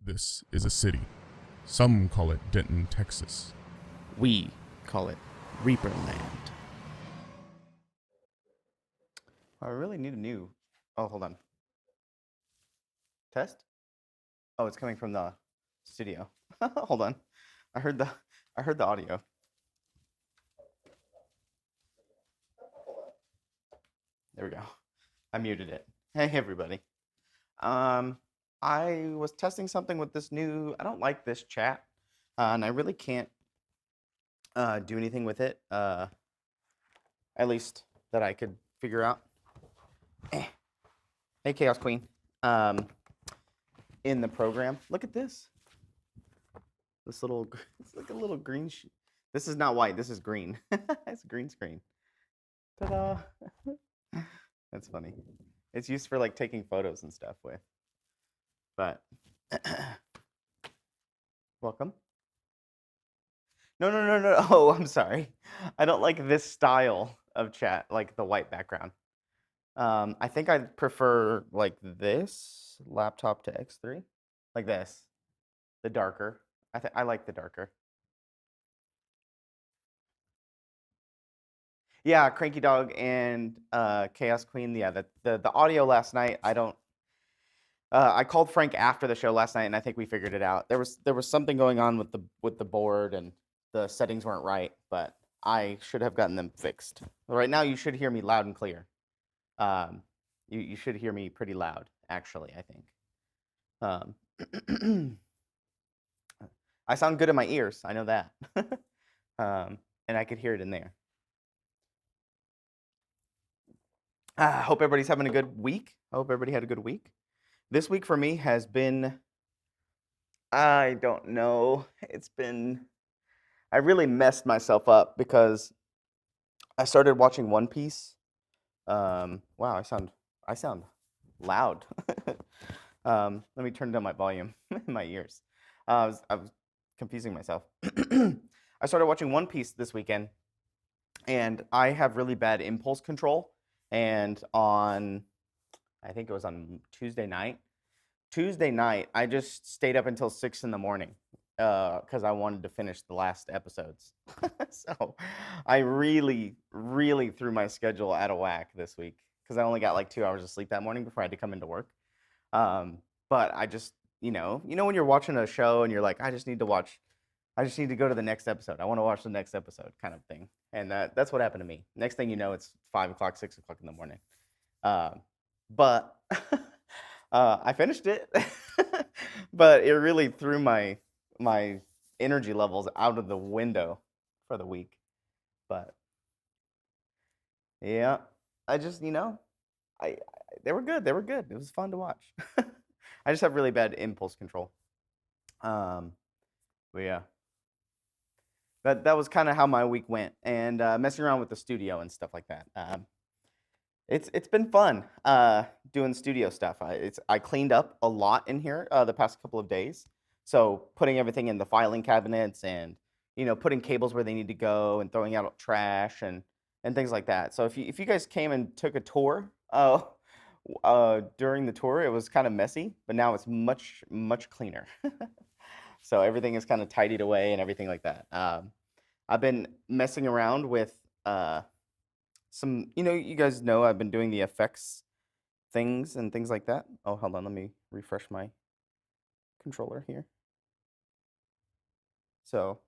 This is a city. Some call it Denton, Texas. We call it ReaperLand. I really need a new. Oh, hold on. Test? Oh, it's coming from the studio. Hold on. I heard the audio. There we go. I muted it. Hey everybody. I was testing something with this new. I don't like this chat, and I really can't do anything with it. At least that I could figure out. Hey Chaos Queen. In the program, look at this. This little, it's like a little green. This is not white. This is green. It's a green screen. Ta-da! That's funny. It's used for like taking photos and stuff with. But welcome. No. Oh, I'm sorry. I don't like this style of chat, like the white background. I think I prefer like this laptop to X3, like this, the darker. I like the darker. Yeah, Cranky Dog and Chaos Queen. Yeah, the audio last night. I don't. I called Frank after the show last night, and I think we figured it out. There was something going on with the board, and the settings weren't right. But I should have gotten them fixed. Right now, you should hear me loud and clear. You should hear me pretty loud, actually. I think. I sound good in my ears. I know that. And I could hear it in there. Hope everybody's having a good week. I hope everybody had a good week. This week for me has been, I don't know. I really messed myself up because I started watching One Piece. Wow, I sound loud. Let me turn down my volume in my ears. I was confusing myself. I started watching One Piece this weekend, and I have really bad impulse control. And I think it was on Tuesday night, I just stayed up until 6 in the morning because I wanted to finish the last episodes. So I really, really threw my schedule out of whack this week because I only got like 2 hours of sleep that morning before I had to come into work. But I just, when you're watching a show and you're like, I just need to go to the next episode. I want to watch the next episode kind of thing. And that's what happened to me. Next thing you know, it's 5 o'clock, 6 o'clock in the morning. But I finished it. But it really threw my energy levels out of the window for the week. But yeah, I just, they were good. They were good. It was fun to watch. I just have really bad impulse control. But yeah. That was kind of how my week went, and messing around with the studio and stuff like that. It's been fun doing studio stuff. I cleaned up a lot in here the past couple of days. So putting everything in the filing cabinets and putting cables where they need to go and throwing out trash and things like that. So if you guys came and took a tour during the tour, it was kind of messy, but now it's much cleaner. So everything is kind of tidied away and everything like that. I've been messing around with some, you guys know I've been doing the effects things and things like that. Oh, hold on, let me refresh my controller here. So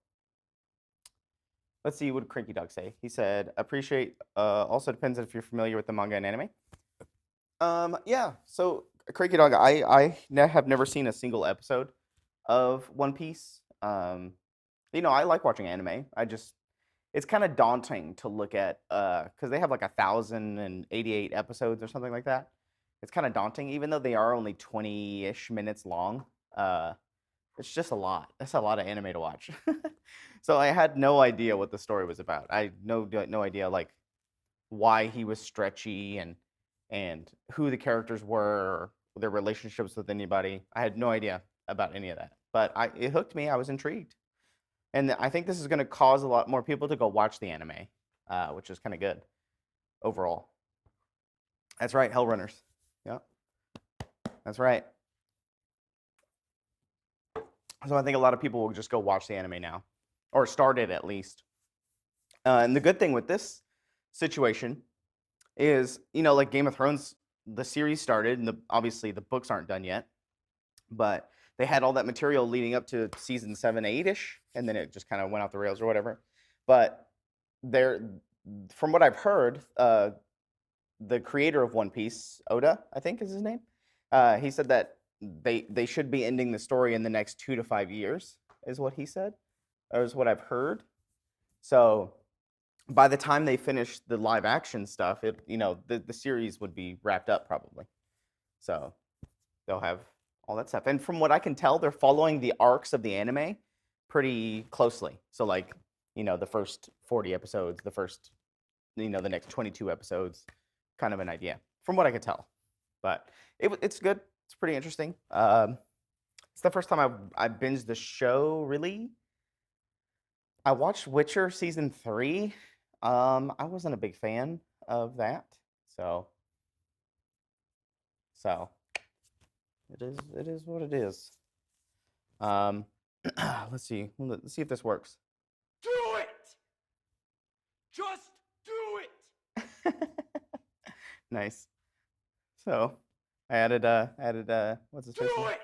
let's see, what did Cranky Dog say? He said, appreciate, also depends if you're familiar with the manga and anime. Yeah, so Cranky Dog, I have never seen a single episode of One Piece. I like watching anime. It's kind of daunting to look at because they have like 1,088 episodes or something like that. It's kind of daunting, even though they are only 20-ish minutes long. It's just a lot. That's a lot of anime to watch. So I had no idea what the story was about. I had no idea like why he was stretchy and who the characters were, or their relationships with anybody. I had no idea about any of that. But it hooked me. I was intrigued. And I think this is going to cause a lot more people to go watch the anime, which is kind of good overall. That's right, Hellrunners. Yeah, that's right. So I think a lot of people will just go watch the anime now, or start it at least. And the good thing with this situation is, like Game of Thrones, the series started, and obviously the books aren't done yet, but they had all that material leading up to season 7, 8-ish, and then it just kind of went off the rails or whatever. But from what I've heard, the creator of One Piece, Oda, I think is his name, he said that they should be ending the story in the next 2 to 5 years, is what he said, or is what I've heard. So by the time they finish the live action stuff, the series would be wrapped up probably. So they'll have all that stuff. And from what I can tell, they're following the arcs of the anime pretty closely. So like, the first 40 episodes, the first, the next 22 episodes, kind of an idea from what I could tell. But it's good. It's pretty interesting. It's the first time I binged the show, really. I watched Witcher season 3. I wasn't a big fan of that, so it is what it is. Let's see if this works. Do it! Just do it! Nice. So I added what's his face? Do it!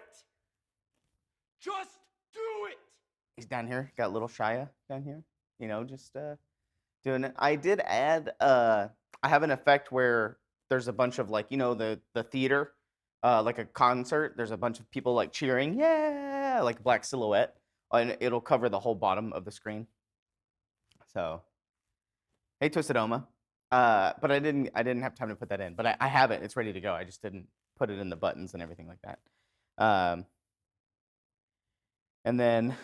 Just do it! He's down here. Got little Shia down here. Just doing it. I did add I have an effect where there's a bunch of like, the theater, like a concert, there's a bunch of people like cheering, yeah, like black silhouette, and it'll cover the whole bottom of the screen. So hey, Twisted Oma. But I didn't have time to put that in, but I have it. It's ready to go. I just didn't put it in the buttons and everything like that. And then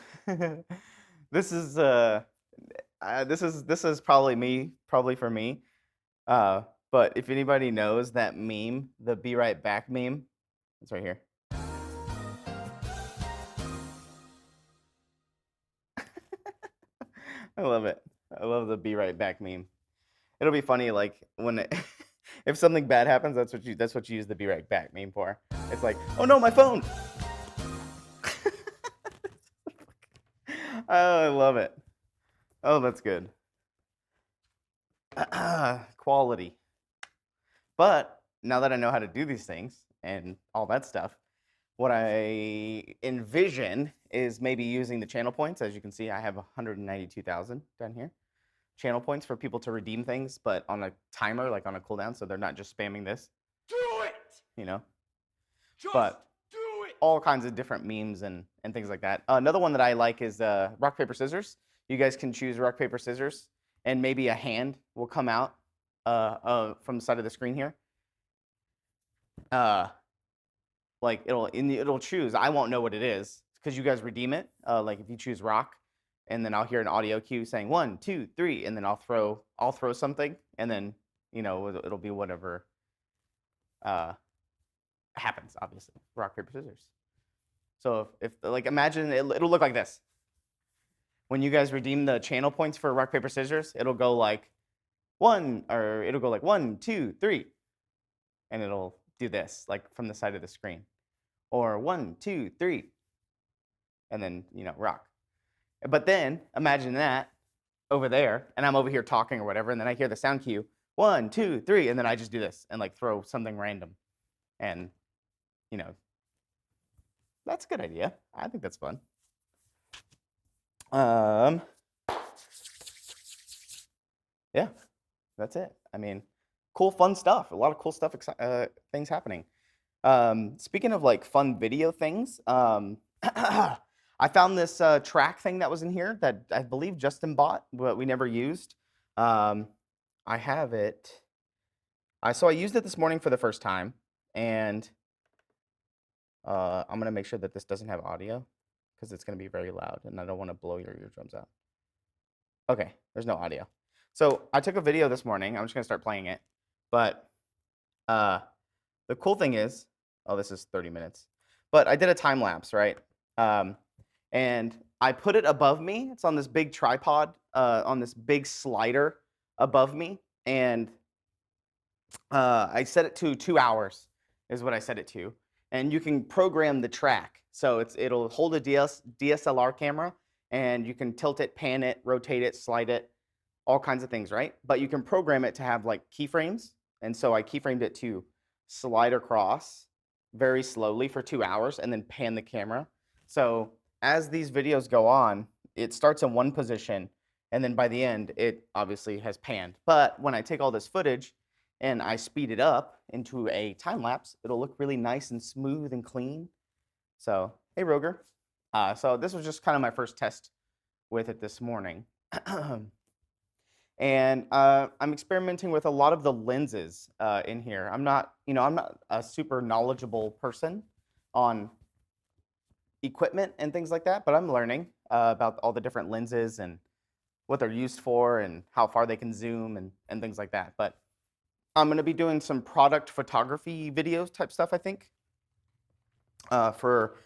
this is probably for me. But if anybody knows that meme, the "Be Right Back" meme, it's right here. I love it. I love the "Be Right Back" meme. It'll be funny, like when if something bad happens, that's what you use the "Be Right Back" meme for. It's like, oh no, my phone. Oh, I love it. Oh, that's good. Quality. But now that I know how to do these things and all that stuff, what I envision is maybe using the channel points. As you can see, I have 192,000 down here. Channel points for people to redeem things, but on a timer, like on a cooldown, so they're not just spamming this. Do it! Just But do it! all kinds of different memes and things like that. Another one that I like is rock, paper, scissors. You guys can choose rock, paper, scissors, and maybe a hand will come out from the side of the screen here. Like it'll choose. I won't know what it is because you guys redeem it. Like if you choose rock, and then I'll hear an audio cue saying 1, 2, 3, and then I'll throw something, and then it'll be whatever happens. Obviously, rock, paper, scissors. So if like imagine it'll look like this. When you guys redeem the channel points for rock, paper, scissors, it'll go like 1, or it'll go like 1, 2, 3, and it'll do this like from the side of the screen, or 1, 2, 3, and then rock. But then imagine that over there, and I'm over here talking or whatever, and then I hear the sound cue 1, 2, 3, and then I just do this and like throw something random, and that's a good idea. I think that's fun. Yeah, that's it. I mean, cool, fun stuff. A lot of cool stuff, things happening. Speaking of like fun video things, I found this track thing that was in here that I believe Justin bought, but we never used. I have it. So I used it this morning for the first time, and I'm gonna make sure that this doesn't have audio because it's gonna be very loud, and I don't want to blow your eardrums out. Okay, there's no audio. So I took a video this morning. I'm just gonna start playing it, but the cool thing is, oh, this is 30 minutes, but I did a time lapse, right? And I put it above me. It's on this big tripod, on this big slider above me, and I set it to 2 hours is what I set it to. And you can program the track So it'll hold a DSLR camera, and you can tilt it, pan it, rotate it, slide it, all kinds of things, right? But you can program it to have like keyframes. And so I keyframed it to slide across very slowly for 2 hours and then pan the camera. So as these videos go on, it starts in one position, and then by the end, it obviously has panned. But when I take all this footage and I speed it up into a time lapse, it'll look really nice and smooth and clean. So, hey, Roger. So this was just kind of my first test with it this morning. And I'm experimenting with a lot of the lenses in here. I'm not a super knowledgeable person on equipment and things like that, but I'm learning about all the different lenses and what they're used for and how far they can zoom and things like that. But I'm going to be doing some product photography videos type stuff, I think, for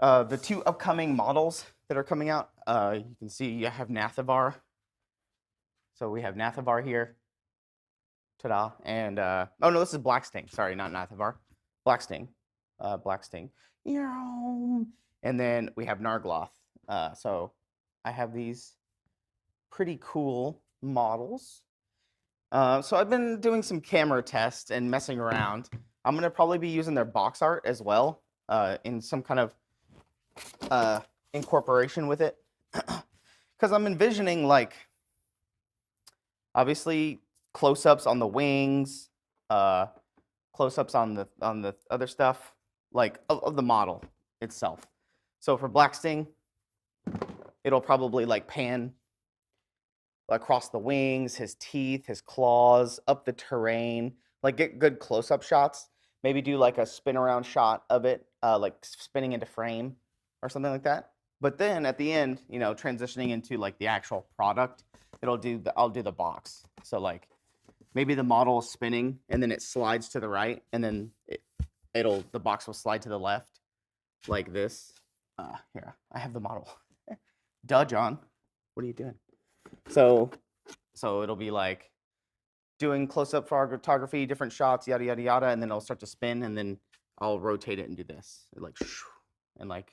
the 2 upcoming models that are coming out. You can see I have Nathavar. So we have Nathavar here. Ta-da. And, oh no, this is Black Sting. Sorry, not Nathavar. Black Sting. Black Sting. And then we have Nargloth. So I have these pretty cool models. So I've been doing some camera tests and messing around. I'm going to probably be using their box art as well in some kind of incorporation with it. Because I'm envisioning, like, obviously close-ups on the wings, close-ups on the other stuff, like of the model itself. So for Black Sting, it'll probably like pan across the wings, his teeth, his claws, up the terrain, like get good close-up shots. Maybe do like a spin around shot of it, like spinning into frame or something like that. But then at the end, transitioning into like the actual product, I'll do the box. So like maybe the model is spinning and then it slides to the right, and then the box will slide to the left like this. Here, I have the model. Duh, John. What are you doing? So it'll be like doing close-up photography, different shots, yada, yada, yada, and then it'll start to spin, and then I'll rotate it and do this. Like, and like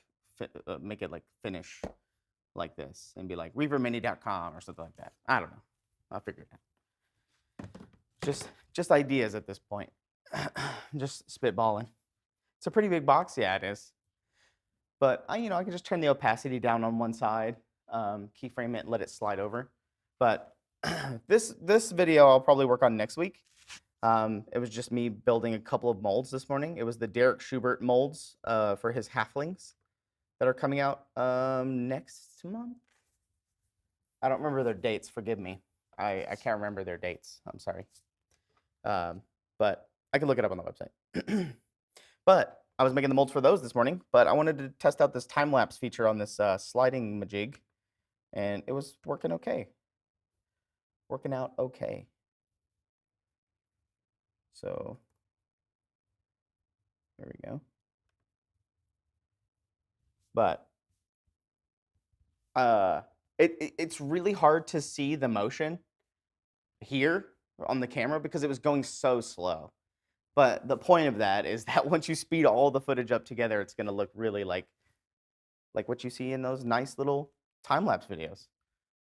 make it like finish like this and be like reapermini.com or something like that. I don't know. I'll figure it out. Just ideas at this point. Just spitballing. It's a pretty big box. Yeah, it is. But I can just turn the opacity down on one side, keyframe it, and let it slide over. But this video I'll probably work on next week. It was just me building a couple of molds this morning. It was the Derek Schubert molds for his halflings that are coming out next month. I don't remember their dates. Forgive me. I can't remember their dates. I'm sorry. But I can look it up on the website. But I was making the molds for those this morning, but I wanted to test out this time-lapse feature on this sliding majig, and it was working okay. Working out okay. So there we go. But it's really hard to see the motion here on the camera because it was going so slow. But the point of that is that once you speed all the footage up together, it's going to look really like what you see in those nice little time-lapse videos.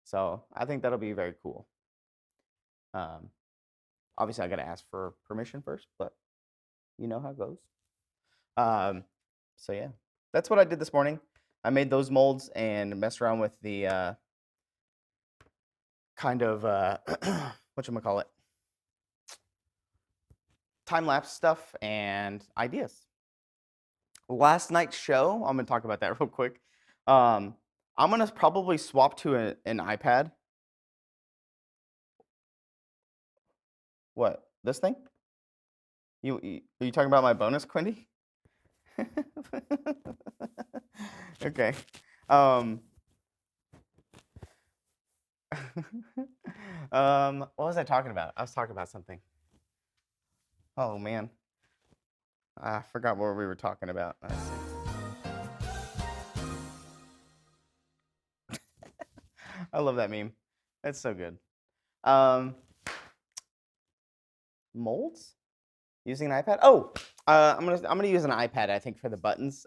So I think that'll be very cool. Obviously, I got to ask for permission first, but you know how it goes. So yeah, that's what I did this morning. I made those molds and messed around with the kind of whatchamacallit, time-lapse stuff and ideas. Last night's show, I'm going to talk about that real quick. I'm going to probably swap to an iPad. What? This thing? Are you talking about my bonus, Quindy? Okay. What was I talking about? I was talking about something. Oh man, I forgot what we were talking about. Let's see. I love that meme. It's so good. Molds? Using an iPad? Oh, I'm gonna use an iPad, I think, for the buttons.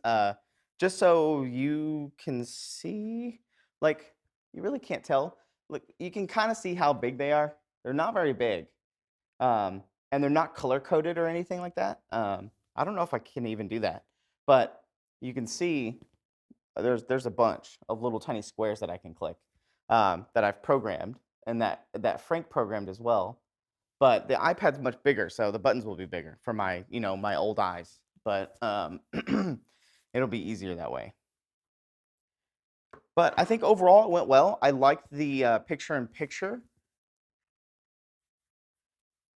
just so you can see, like, you really can't tell. Look, you can kind of see how big they are. They're not very big. And they're not color coded or anything like that. I don't know if I can even do that, but you can see there's a bunch of little tiny squares that I can click that I've programmed and that Frank programmed as well. But the iPad's much bigger, so the buttons will be bigger for my my old eyes. But it'll be easier that way. But I think overall it went well. I liked the picture-in-picture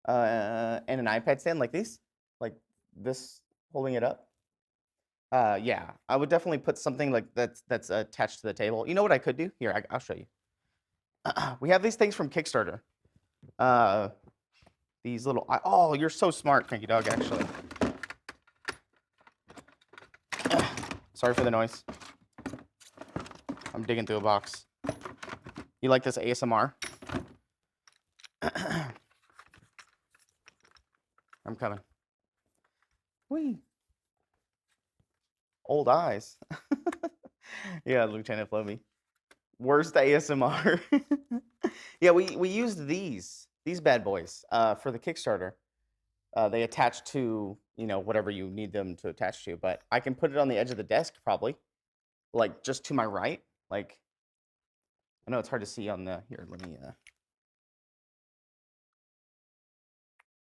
and an iPad stand like these, like this, holding it up. Yeah, I would definitely put something like that's attached to the table. You know what I could do? Here, I'll show you. We have these things from Kickstarter. These little. Oh, you're so smart, Cranky Dog. Actually, sorry for the noise. I'm digging through a box. You like this ASMR? I'm coming. Whee. Old eyes. Yeah, Lieutenant Floby. Worst ASMR. Yeah, we used these bad boys for the Kickstarter. They attach to, whatever you need them to attach to, but I can put it on the edge of the desk probably, like just to my right. Like, I know it's hard to see on the, here, let me,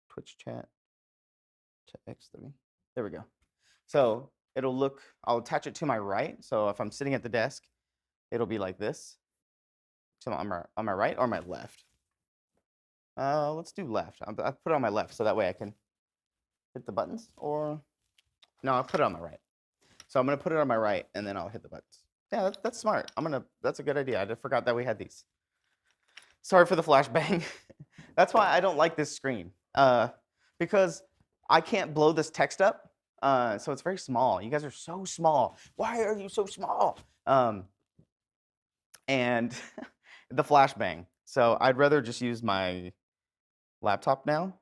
Twitch chat to X3. There we go. So it'll look, I'll attach it to my right. So if I'm sitting at the desk, it'll be like this. So on my right or my left? Let's do left. I put it on my left so that way I can hit the buttons, or no, I'll put it on my right. So I'm gonna put it on my right and then I'll hit the buttons. Yeah, that's smart. That's a good idea. I just forgot that we had these. Sorry for the flashbang. That's why I don't like this screen. Because I can't blow this text up. So it's very small. You guys are so small. Why are you so small? And the flashbang. So I'd rather just use my laptop now,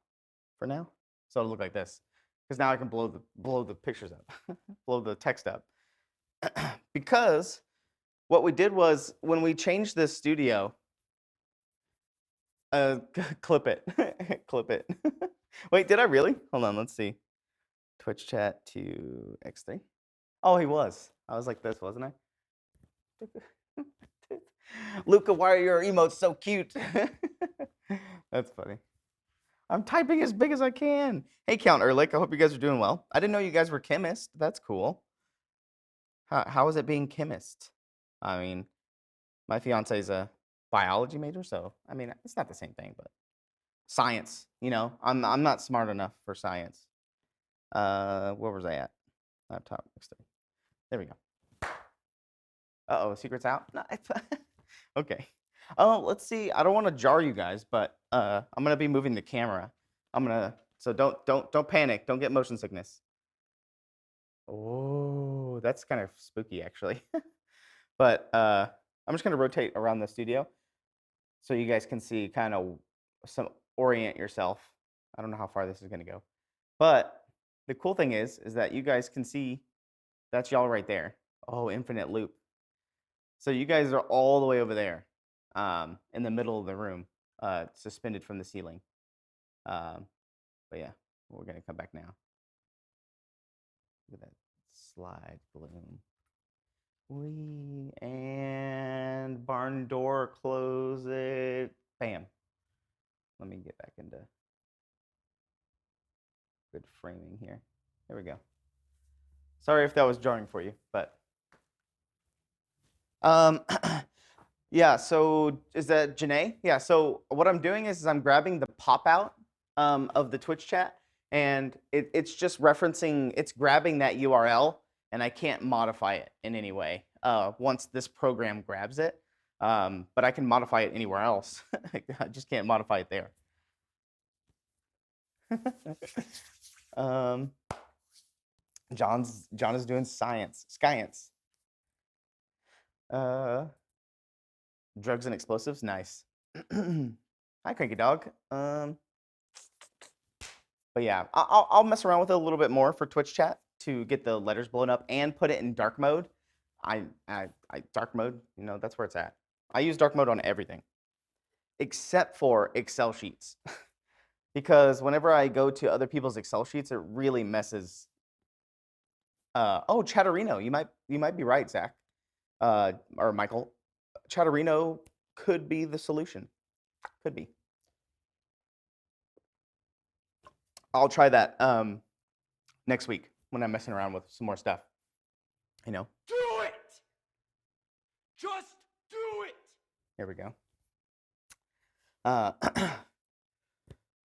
for now. So it'll look like this. Because now I can blow the pictures up, blow the text up. Because what we did was when we changed this studio, clip it, clip it. Wait, did I really? Hold on, let's see. Twitch chat to X3. Oh, he was. I was like this, wasn't I? Luca, why are your emotes so cute? That's funny. I'm typing as big as I can. Hey, Count Ehrlich, I hope you guys are doing well. I didn't know you guys were chemists. That's cool. How is it being chemist? I mean, my fiance is a biology major, so I mean, it's not the same thing, but science, I'm not smart enough for science. Where was I at? Laptop next thing. There we go. Uh-oh, secret's out? No, okay. Oh, let's see. I don't want to jar you guys, but I'm gonna be moving the camera. So don't panic. Don't get motion sickness. Oh, that's kind of spooky actually. But I'm just gonna rotate around the studio so you guys can see kind of orient yourself. I don't know how far this is gonna go, but the cool thing is that you guys can see that's y'all right there. Oh, infinite loop. So you guys are all the way over there, in the middle of the room, suspended from the ceiling. But yeah, we're gonna come back now. Look at that slide balloon. And barn door, close it. Bam. Let me get back into good framing here. There we go. Sorry if that was jarring for you, but yeah, so is that Janae? Yeah, so what I'm doing is I'm grabbing the pop out of the Twitch chat, and it's just referencing, it's grabbing that URL, and I can't modify it in any way once this program grabs it. But I can modify it anywhere else. I just can't modify it there. John is doing science. Drugs and explosives, nice. Hi, Cranky Dog. But yeah, I'll mess around with it a little bit more for Twitch chat to get the letters blown up and put it in dark mode, dark mode, that's where it's at. I use dark mode on everything except for Excel sheets. Because whenever I go to other people's Excel sheets, it really messes. Oh, Chatterino, you might be right, Zach, or Michael. Chatterino could be the solution. Could be. I'll try that next week when I'm messing around with some more stuff. Do it! Just do it! Here we go.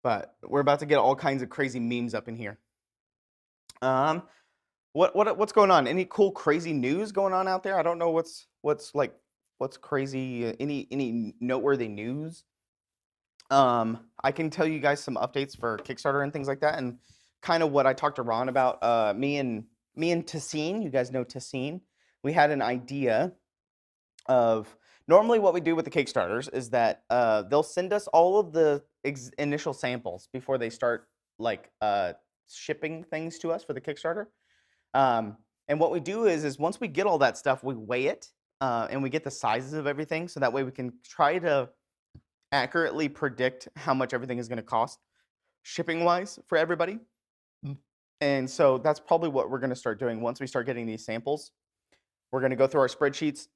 But we're about to get all kinds of crazy memes up in here. What's going on? Any cool crazy news going on out there? I don't know what's crazy. Any noteworthy news? I can tell you guys some updates for Kickstarter and things like that, and kind of what I talked to Ron about. Me and Tassine, you guys know Tassine. We had an idea of normally what we do with the Kickstarters is that they'll send us all of the initial samples before they start shipping things to us for the Kickstarter. And what we do is once we get all that stuff, we weigh it and we get the sizes of everything, so that way we can try to accurately predict how much everything is going to cost shipping wise for everybody. And so that's probably what we're going to start doing once we start getting these samples. We're going to go through our spreadsheets,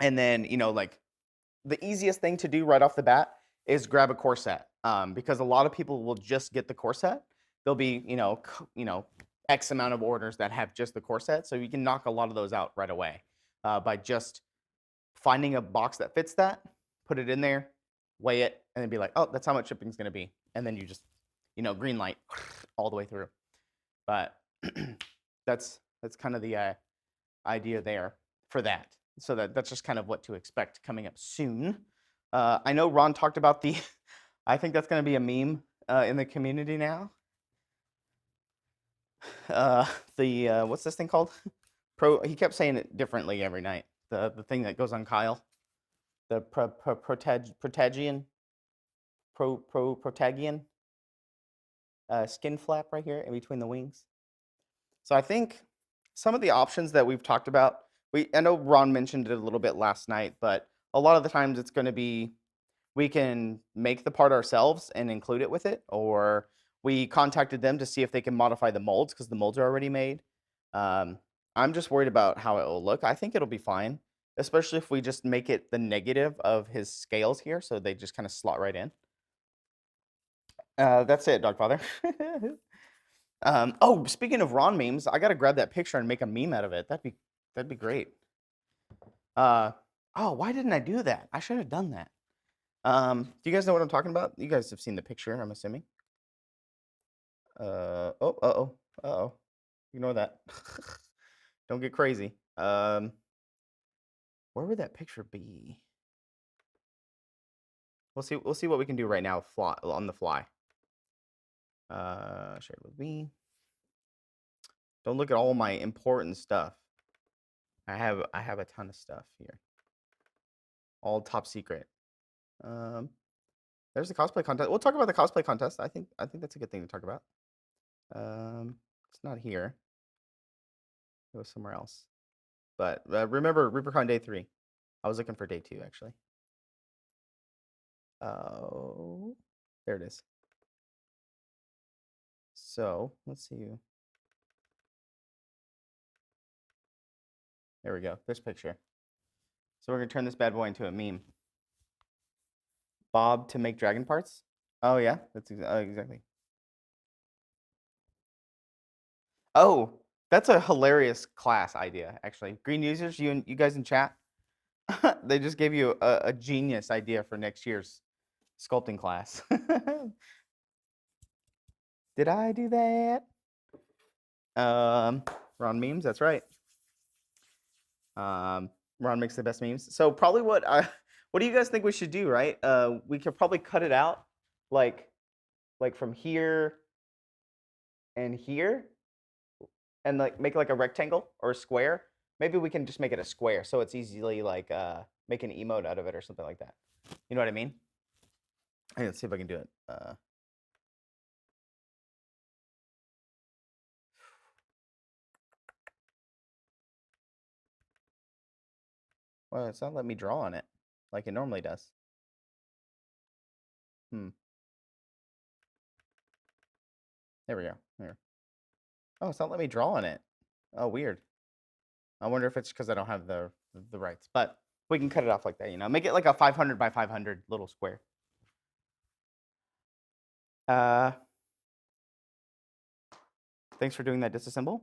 and then the easiest thing to do right off the bat is grab a core set, because a lot of people will just get the core set. There'll be X amount of orders that have just the core set, so you can knock a lot of those out right away by just finding a box that fits that, put it in there, weigh it, and then be like, oh, that's how much shipping is going to be, and then you just green light all the way through. But that's kind of the idea there for that. So that's just kind of what to expect coming up soon. I know Ron talked about the I think that's going to be a meme in the community now. What's this thing called? He kept saying it differently every night. The thing that goes on Kyle. The protagian skin flap right here in between the wings. So I think some of the options that we've talked about, I know Ron mentioned it a little bit last night, but a lot of the times it's going to be we can make the part ourselves and include it with it, or we contacted them to see if they can modify the molds because the molds are already made. I'm just worried about how it will look. I think it'll be fine, especially if we just make it the negative of his scales here, so they just kind of slot right in. That's it, Dogfather. Oh, speaking of Ron memes, I gotta grab that picture and make a meme out of it. That'd be great. Oh, why didn't I do that? I should have done that. Do you guys know what I'm talking about? You guys have seen the picture, I'm assuming. Uh-oh. Ignore that. Don't get crazy. Where would that picture be? We'll see what we can do right now on the fly. Share it with me. Don't look at all my important stuff. I have a ton of stuff here. All top secret. There's the cosplay contest. We'll talk about the cosplay contest. I think that's a good thing to talk about. It's not here. It was somewhere else. But remember ReaperCon Day 3. I was looking for Day 2 actually. Oh, there it is. So let's see. There we go. This picture. So we're gonna turn this bad boy into a meme. Bob to make dragon parts. Oh yeah, that's exactly. Oh, that's a hilarious class idea, actually. Green users, you guys in chat, they just gave you a genius idea for next year's sculpting class. Did I do that? Ron memes, that's right. Ron makes the best memes. So probably what do you guys think we should do, right? We could probably cut it out like from here and here, and make it like a rectangle or a square. Maybe we can just make it a square so it's easily make an emote out of it or something like that. You know what I mean? Hey, let's see if I can do it. Well, it's not letting me draw on it like it normally does. There we go. Here. Oh, it's not letting me draw on it. Oh, weird. I wonder if it's because I don't have the rights. But we can cut it off like that, you know. Make it like a 500 by 500 little square. Thanks for doing that disassemble.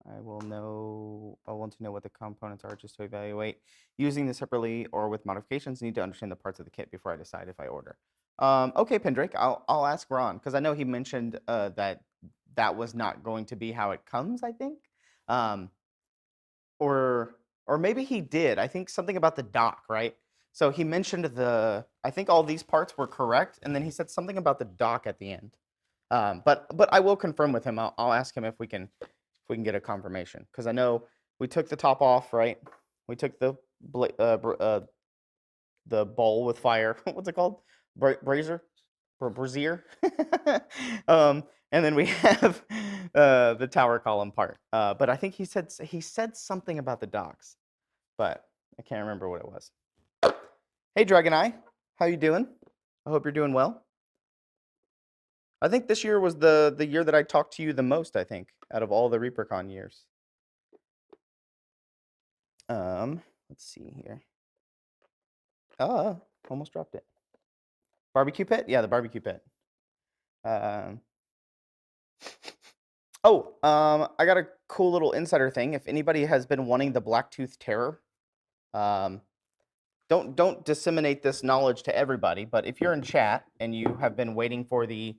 I want to know what the components are just to evaluate. Using this separately or with modifications, need to understand the parts of the kit before I decide if I order. Okay, Pendrake, I'll ask Ron, because I know he mentioned that was not going to be how it comes, I think. Or maybe he did. I think something about the dock, right? So he mentioned I think all these parts were correct, and then he said something about the dock at the end. But I will confirm with him. I'll ask him if we can get a confirmation, because I know we took the top off, right? We took the bowl with fire. What's it called? Brazier. And then we have the tower column part. But I think he said something about the docks, but I can't remember what it was. Hey, Dragon Eye, how you doing? I hope you're doing well. I think this year was the year that I talked to you the most, I think, out of all the ReaperCon years. Let's see here. Almost dropped it. Barbecue pit? Yeah, the barbecue pit. I got a cool little insider thing. If anybody has been wanting the Blacktooth Terror, don't disseminate this knowledge to everybody, but if you're in chat and you have been waiting for the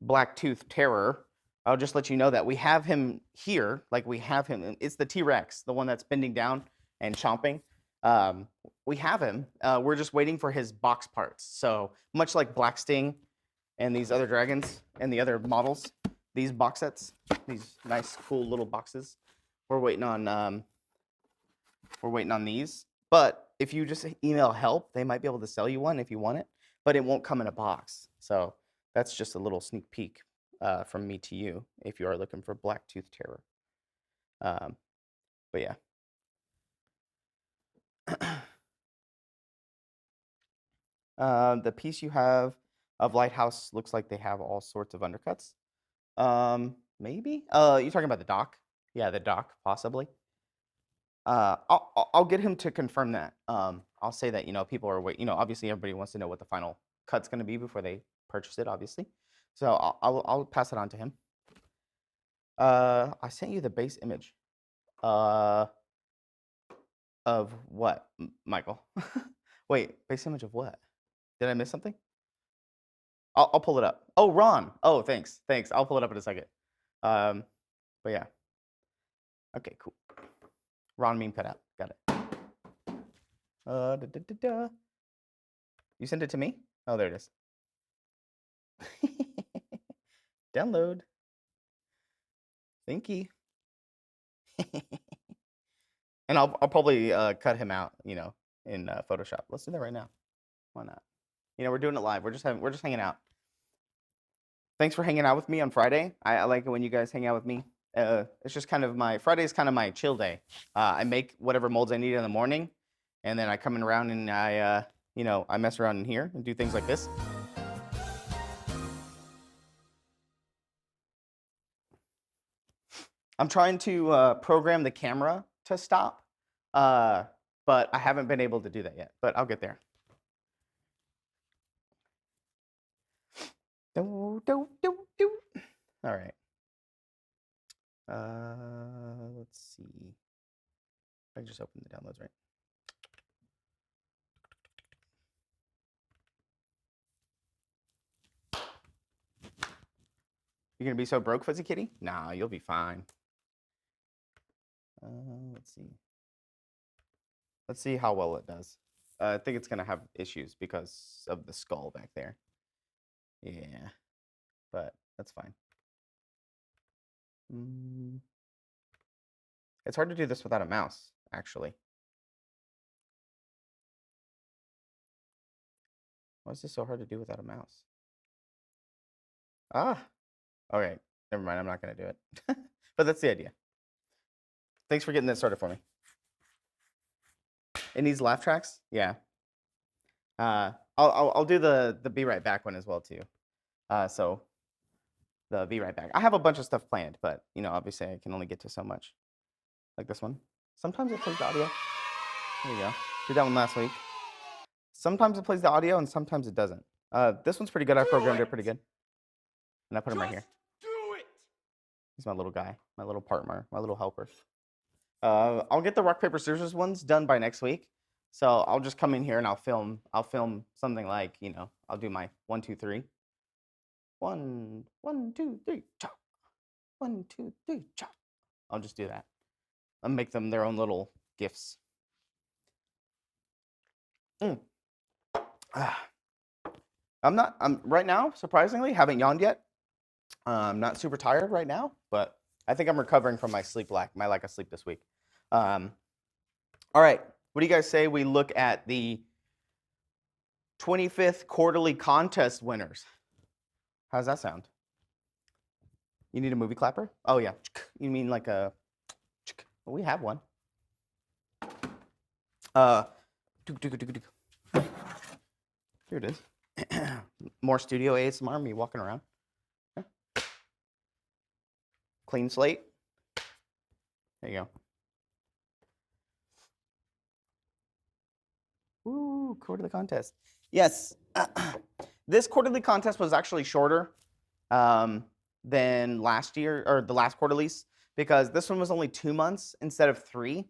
Blacktooth Terror, I'll just let you know that we have him here. Like, we have him. It's the T-Rex, the one that's bending down and chomping. We have him. We're just waiting for his box parts. So much like Black Sting and these other dragons and the other models, these box sets, these nice, cool little boxes, we're waiting on these. But if you just email help, they might be able to sell you one if you want it, but it won't come in a box. So that's just a little sneak peek from me to you if you are looking for Blacktooth Terror. But yeah. The piece you have of Lighthouse looks like they have all sorts of undercuts. Maybe? You're talking about the dock? Yeah, the dock, possibly. I'll get him to confirm that. I'll say that, people are waiting. Obviously everybody wants to know what the final cut's going to be before they purchase it, obviously. So I'll pass it on to him. I sent you the base image. Of what, Michael? Wait, base image of what? Did I miss something? I'll pull it up. Oh, Ron. Oh, thanks. I'll pull it up in a second. But yeah. Okay, cool. Ron meme cut out. Got it. You sent it to me? Oh, there it is. Download. Thank you. And I'll probably cut him out, in Photoshop. Let's do that right now. Why not? We're doing it live. We're just hanging out. Thanks for hanging out with me on Friday. I like it when you guys hang out with me. It's just kind of Friday is kind of my chill day. I make whatever molds I need in the morning, and then I come in around and I mess around in here and do things like this. I'm trying to program the camera to stop, but I haven't been able to do that yet, but I'll get there. All right. Let's see. I just opened the downloads, right? You're gonna be so broke, Fuzzy Kitty? Nah, you'll be fine. Let's see. Let's see how well it does. I think it's gonna have issues because of the skull back there. Yeah, but that's fine. It's hard to do this without a mouse, actually. Why is this so hard to do without a mouse? Okay, never mind. I'm not gonna do it. But that's the idea. Thanks for getting that started for me. It needs laugh tracks. Yeah. I'll do the Be Right Back one as well too. So the Be Right Back. I have a bunch of stuff planned, but you know, obviously I can only get to so much. Like this one. Sometimes it plays the audio. There you go. Did that one last week. Sometimes it plays the audio and sometimes it doesn't. This one's pretty good. I programmed it pretty good. And I put him right here. Do it. He's my little guy, my little partner, my little helper. I'll get the rock paper scissors ones done by next week. So I'll just come in here and I'll film something like, you know, I'll do my 1, 2, 3. 1, 1, 2, 3, chop. 1, 2, 3, chop. I'll just do that. I'll make them their own little gifts. I'm right now, surprisingly, haven't yawned yet. I'm not super tired right now, but I think I'm recovering from my lack of sleep this week. All right, what do you guys say we look at the 25th quarterly contest winners? How's that sound? You need a movie clapper? Oh yeah, you mean like a? We have one. Here it is. More studio ASMR, me walking around. Clean slate. There you go. Ooh, quarterly contest. Yes. This quarterly contest was actually shorter than last year, or the last quarterlies, because this one was only 2 months instead of 3.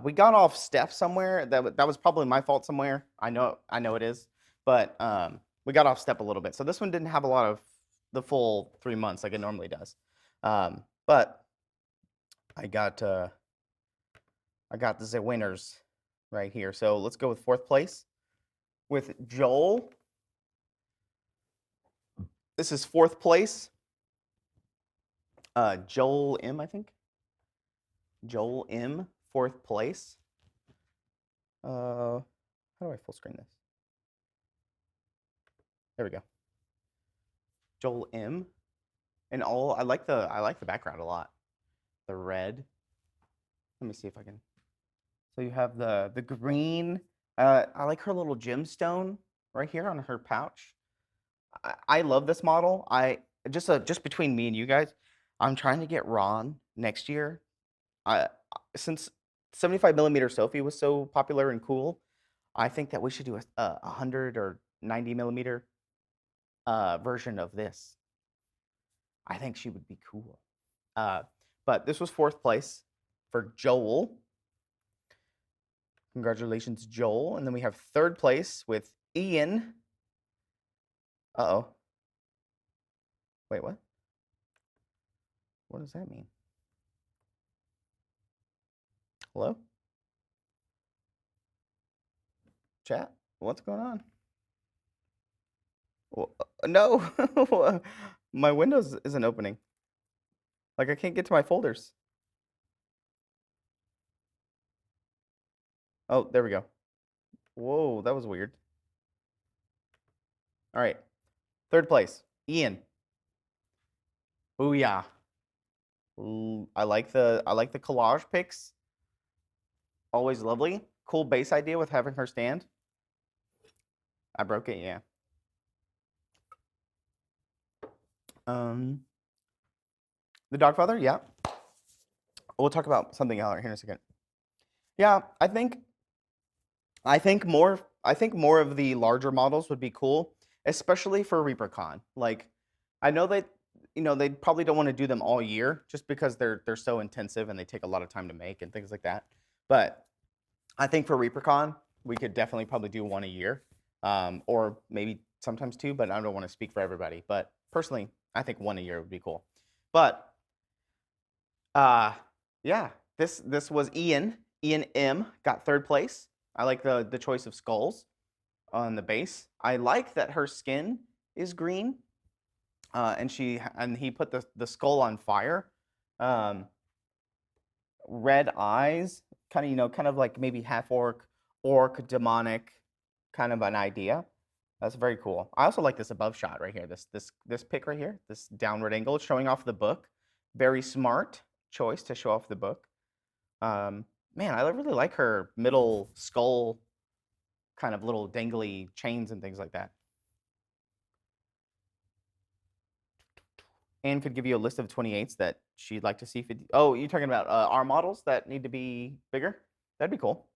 We got off step somewhere. That was probably my fault somewhere. I know it is. But we got off step a little bit. So this one didn't have a lot of the full 3 months like it normally does. But I got the winners right here. So let's go with 4th place with Joel. This is 4th place. Joel M, I think. Joel M, 4th place. How do I full screen this? There we go. Joel M. And all I like the background a lot. The red. Let me see if I can. So you have the green. I like her little gemstone right here on her pouch. I love this model. Just between me and you guys, I'm trying to get Ron next year. Since 75mm Sophie was so popular and cool, I think that we should do a 100 or 90mm version of this. I think she would be cool. But this was 4th place for Joel. Congratulations, Joel. And then we have 3rd place with Ian. Uh-oh. Wait, what? What does that mean? Hello? Chat? What's going on? Well, no, my Windows isn't opening. Like I can't get to my folders. Oh, there we go. Whoa, that was weird. All right, 3rd place, Ian. Booyah. I like the collage pics. Always lovely. Cool base idea with having her stand. I broke it, yeah. The Dogfather, yeah. We'll talk about something else here in a second. Yeah, I think more of the larger models would be cool, especially for ReaperCon. Like, I know that they probably don't want to do them all year just because they're so intensive and they take a lot of time to make and things like that. But I think for ReaperCon, we could definitely probably do 1 a year, or maybe sometimes 2. But I don't want to speak for everybody. But personally, I think 1 a year would be cool. But yeah, this was Ian. Ian M got 3rd place. I like the choice of skulls on the base. I like that her skin is green, and he put the skull on fire. Red eyes, kind of like maybe half orc, demonic, kind of an idea. That's very cool. I also like this above shot right here. This pic right here, this downward angle, showing off the book. Very smart choice to show off the book. Man, I really like her middle skull kind of little dangly chains and things like that. Anne could give you a list of 28s that she'd like to see. Oh, you're talking about our models that need to be bigger? That'd be cool.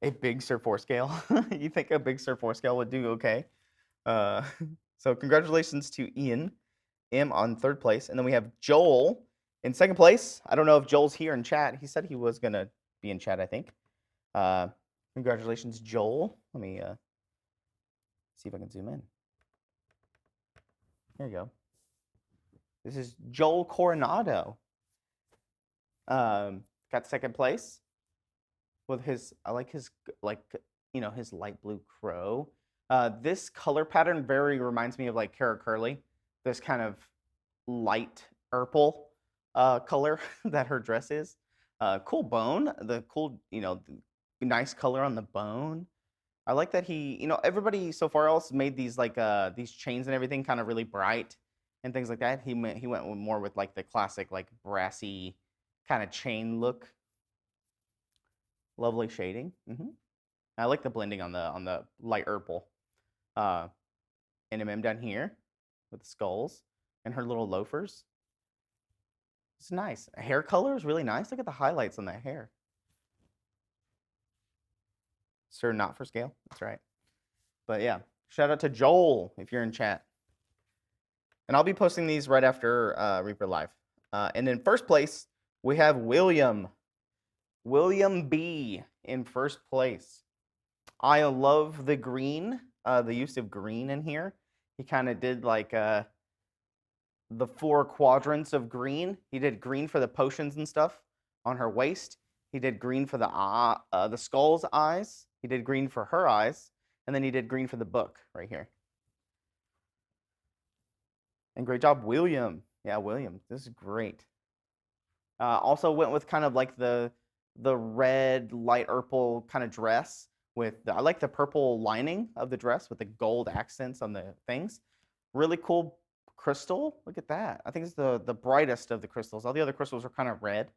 A big Sir 4 scale. You think a big Sir 4 scale would do okay? Uh, so congratulations to Ian M on 3rd place. And then we have Joel in 2nd place. I don't know if Joel's here in chat. He said he was going to be in chat, I think. Congratulations, Joel. Let me see if I can zoom in. Here you go. This is Joel Coronado. Got 2nd place with his, I like his, his light blue crow. This color pattern very reminds me of like Kara Curley. This kind of light purple color that her dress is. Cool bone. The cool, nice color on the bone. I like that he, everybody so far else made these like these chains and everything kind of really bright and things like that. He went more with like the classic like brassy kind of chain look. Lovely shading. I like the blending on the light purple. NMM down here with the skulls and her little loafers. It's nice. Hair color is really nice. Look at the highlights on that hair. Sir, not for scale. That's right. But yeah, shout out to Joel if you're in chat. And I'll be posting these right after Reaper Live. And in 1st place, we have William. William B in 1st place. I love the green, the use of green in here. He kind of did like the 4 quadrants of green. He did green for the potions and stuff on her waist. He did green for the skull's eyes. He did green for her eyes. And then he did green for the book right here. And great job, William. Yeah, William. This is great. Also went with kind of like the red, light purple kind of dress with I like the purple lining of the dress with the gold accents on the things. Really cool crystal. Look at that. I think it's the brightest of the crystals. All the other crystals are kind of red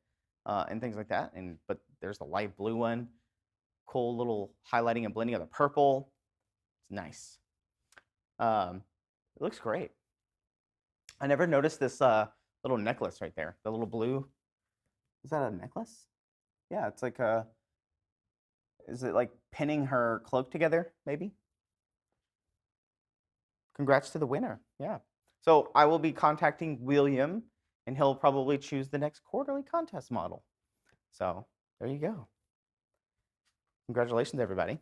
and things like that. But there's the light blue one. Cool little highlighting and blending of the purple. It's nice. It looks great. I never noticed this little necklace right there. The little blue. Is that a necklace? Yeah, it's like a. Is it like pinning her cloak together, maybe? Congrats to the winner. Yeah. So I will be contacting William, and he'll probably choose the next quarterly contest model. So there you go. Congratulations, everybody.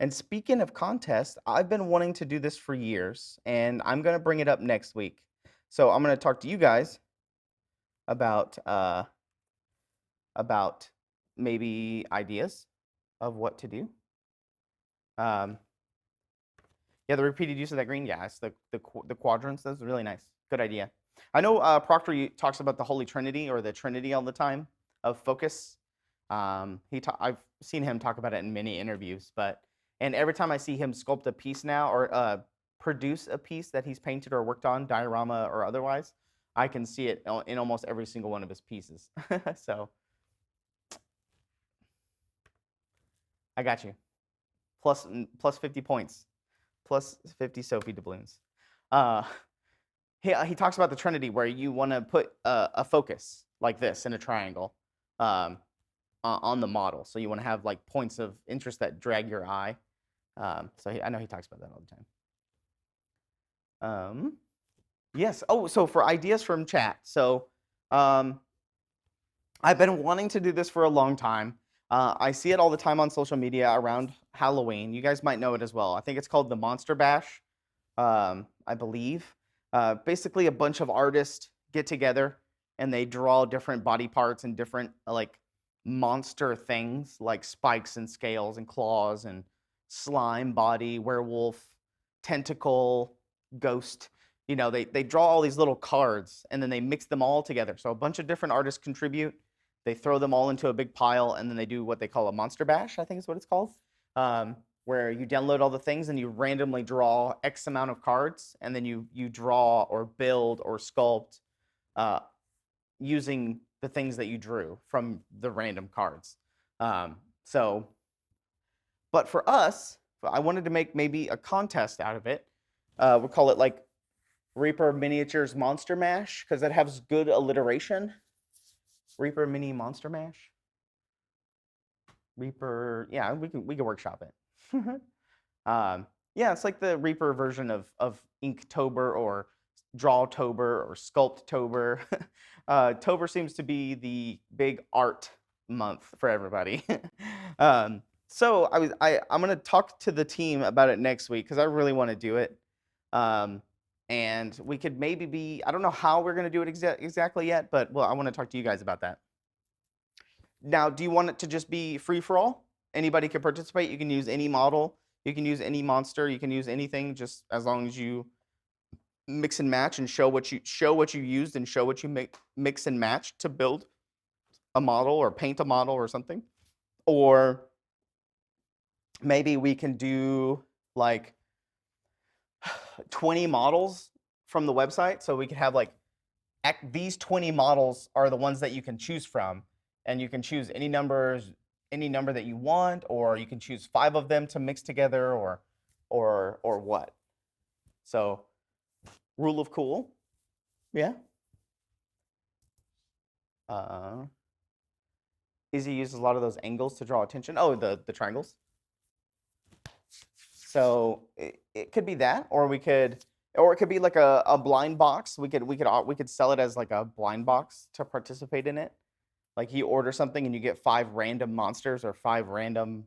And speaking of contests, I've been wanting to do this for years, and I'm going to bring it up next week. So I'm going to talk to you guys about maybe ideas of what to do. Yeah, the repeated use of that green. Yeah, it's the quadrants. That's really nice. Good idea. I know Proctor talks about the Holy Trinity or the Trinity all the time of focus. I've seen him talk about it in many interviews, and every time I see him sculpt a piece now or produce a piece that he's painted or worked on, diorama or otherwise, I can see it in almost every single one of his pieces. So I got you. Plus 50 points. Plus 50 Sophie doubloons. He talks about the Trinity where you want to put a focus like this in a triangle on the model. So you want to have like points of interest that drag your eye. I know he talks about that all the time. Yes. Oh, so for ideas from chat. So I've been wanting to do this for a long time. I see it all the time on social media around Halloween. You guys might know it as well. I think it's called the Monster Bash, I believe. Basically, a bunch of artists get together and they draw different body parts and different like monster things like spikes and scales and claws and slime body, werewolf, tentacle, ghost. They draw all these little cards and then they mix them all together. So a bunch of different artists contribute. They throw them all into a big pile, and then they do what they call a Monster Bash, I think is what it's called, where you download all the things and you randomly draw X amount of cards, and then you draw or build or sculpt using the things that you drew from the random cards. But for us, I wanted to make maybe a contest out of it. We'll call it like Reaper Miniatures Monster Mash, because that has good alliteration. Reaper Mini Monster Mash. Reaper, yeah, we can workshop it. Yeah, it's like the Reaper version of Inktober or Drawtober or Sculptober. Tober seems to be the big art month for everybody. So I'm gonna talk to the team about it next week because I really want to do it. And we could maybe be, I don't know how we're gonna do it exactly yet, but well, I want to talk to you guys about that. Now, do you want it to just be free for all? Anybody can participate. You can use any model. You can use any monster. You can use anything, just as long as you mix and match and show what you used and show what you mix and match to build a model or paint a model or something. Or maybe we can do like 20 models from the website. So we could have like these 20 models are the ones that you can choose from. And you can choose any number that you want, or you can choose 5 of them to mix together, or what. So, rule of cool, yeah. Izzy uses a lot of those angles to draw attention. Oh, the triangles. So it could be that, or it could be like a blind box. We could sell it as like a blind box to participate in it. Like you order something and you get 5 random monsters or 5 random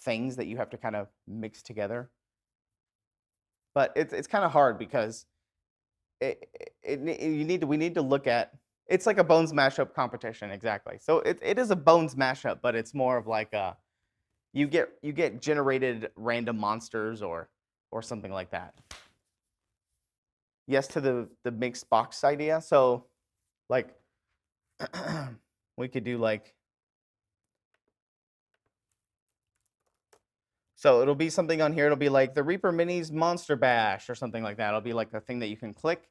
things that you have to kind of mix together. But it's kind of hard because we need to look at, it's like a bones mashup competition, exactly. So it is a bones mashup, but it's more of like you get generated random monsters or something like that. Yes to the mixed box idea. So like we could do like, so it'll be something on here. It'll be like the Reaper Minis Monster Bash or something like that. It'll be like a thing that you can click,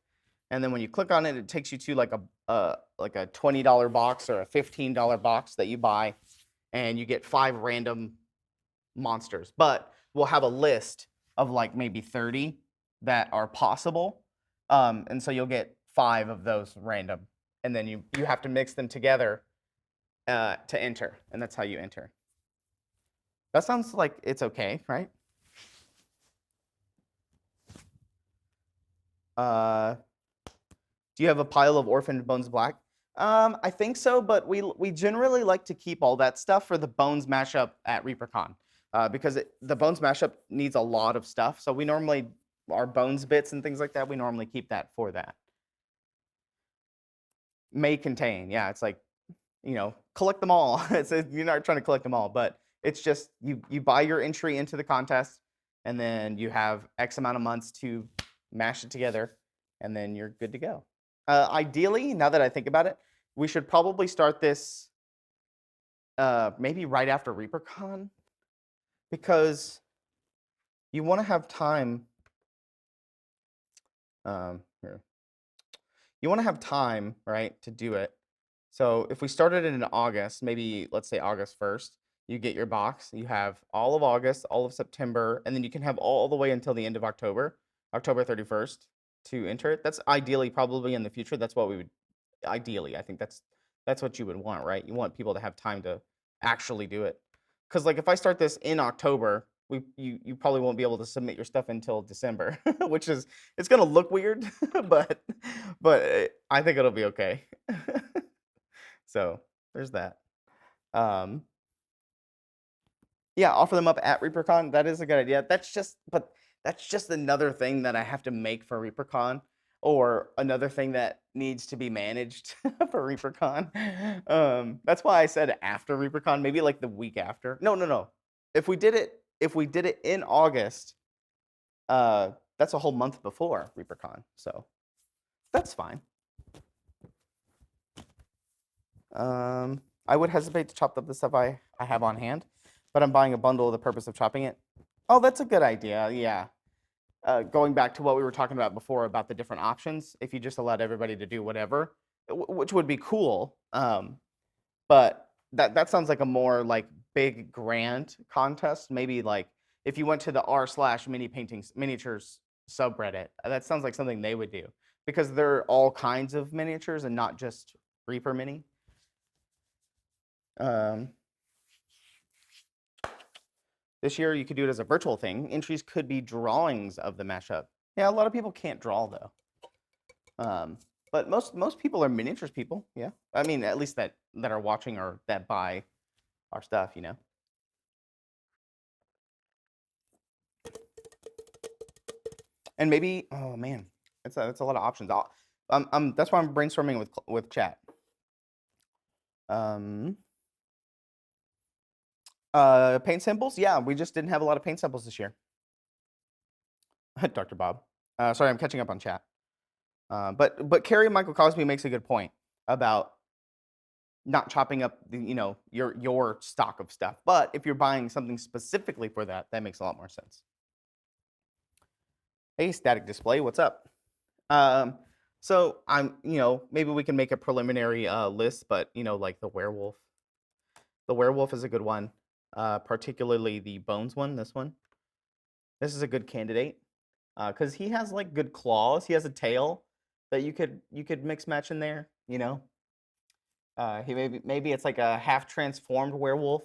and then when you click on it, it takes you to like a $20 box or a $15 box that you buy, and you get 5 random monsters. But we'll have a list of like maybe 30 that are possible, and so you'll get 5 of those random, and then you have to mix them together to enter, and that's how you enter. That sounds like it's okay, right? Do you have a pile of Orphaned Bones Black? I think so, but we generally like to keep all that stuff for the Bones mashup at ReaperCon, because the Bones mashup needs a lot of stuff. So we normally, our Bones bits and things like that, we normally keep that for that. May contain, yeah, it's like, you know, collect them all. You're not trying to collect them all, but it's just you buy your entry into the contest, and then you have X amount of months to mash it together, and then you're good to go. Ideally, now that I think about it, we should probably start this maybe right after ReaperCon, because you want to have time. Here. You want to have time, right, to do it. So if we started it in August, maybe let's say August 1st, you get your box, you have all of August, all of September, and then you can have all the way until the end of October, October 31st to enter it. That's ideally probably in the future. That's what we would, ideally, I think that's what you would want, right? You want people to have time to actually do it. Because like if I start this in October, you probably won't be able to submit your stuff until December, which is, it's gonna look weird, but I think it'll be okay. So there's that. Yeah, offer them up at ReaperCon. That is a good idea. That's just another thing that I have to make for ReaperCon, or another thing that needs to be managed for ReaperCon. That's why I said after ReaperCon, maybe like the week after. No. If we did it in August, that's a whole month before ReaperCon, so that's fine. I would hesitate to chop up the stuff I have on hand, but I'm buying a bundle of the purpose of chopping it. Oh, that's a good idea, yeah. Going back to what we were talking about before about the different options, if you just allowed everybody to do whatever, which would be cool. But that sounds like a more like big grand contest. Maybe like if you went to the r/mini paintings miniatures subreddit, that sounds like something they would do because there are all kinds of miniatures and not just Reaper Mini. This year you could do it as a virtual thing. Entries could be drawings of the mashup. Yeah, a lot of people can't draw though. But most people are miniatures people. Yeah, I mean at least that are watching or that buy our stuff, you know. And maybe, oh man, that's a lot of options. That's why I'm brainstorming with chat. Paint samples. Yeah, we just didn't have a lot of paint samples this year. Dr. Bob. Sorry, I'm catching up on chat. But Carrie Michael Cosby makes a good point about not chopping up the, you know, your stock of stuff. But if you're buying something specifically for that, that makes a lot more sense. Hey, Static Display, what's up? So I'm, you know, maybe we can make a preliminary list, but you know, like the werewolf. The werewolf is a good one, particularly the bones one. This one. This is a good candidate because he has like good claws. He has a tail that you could mix match in there. You know, he maybe it's like a half transformed werewolf.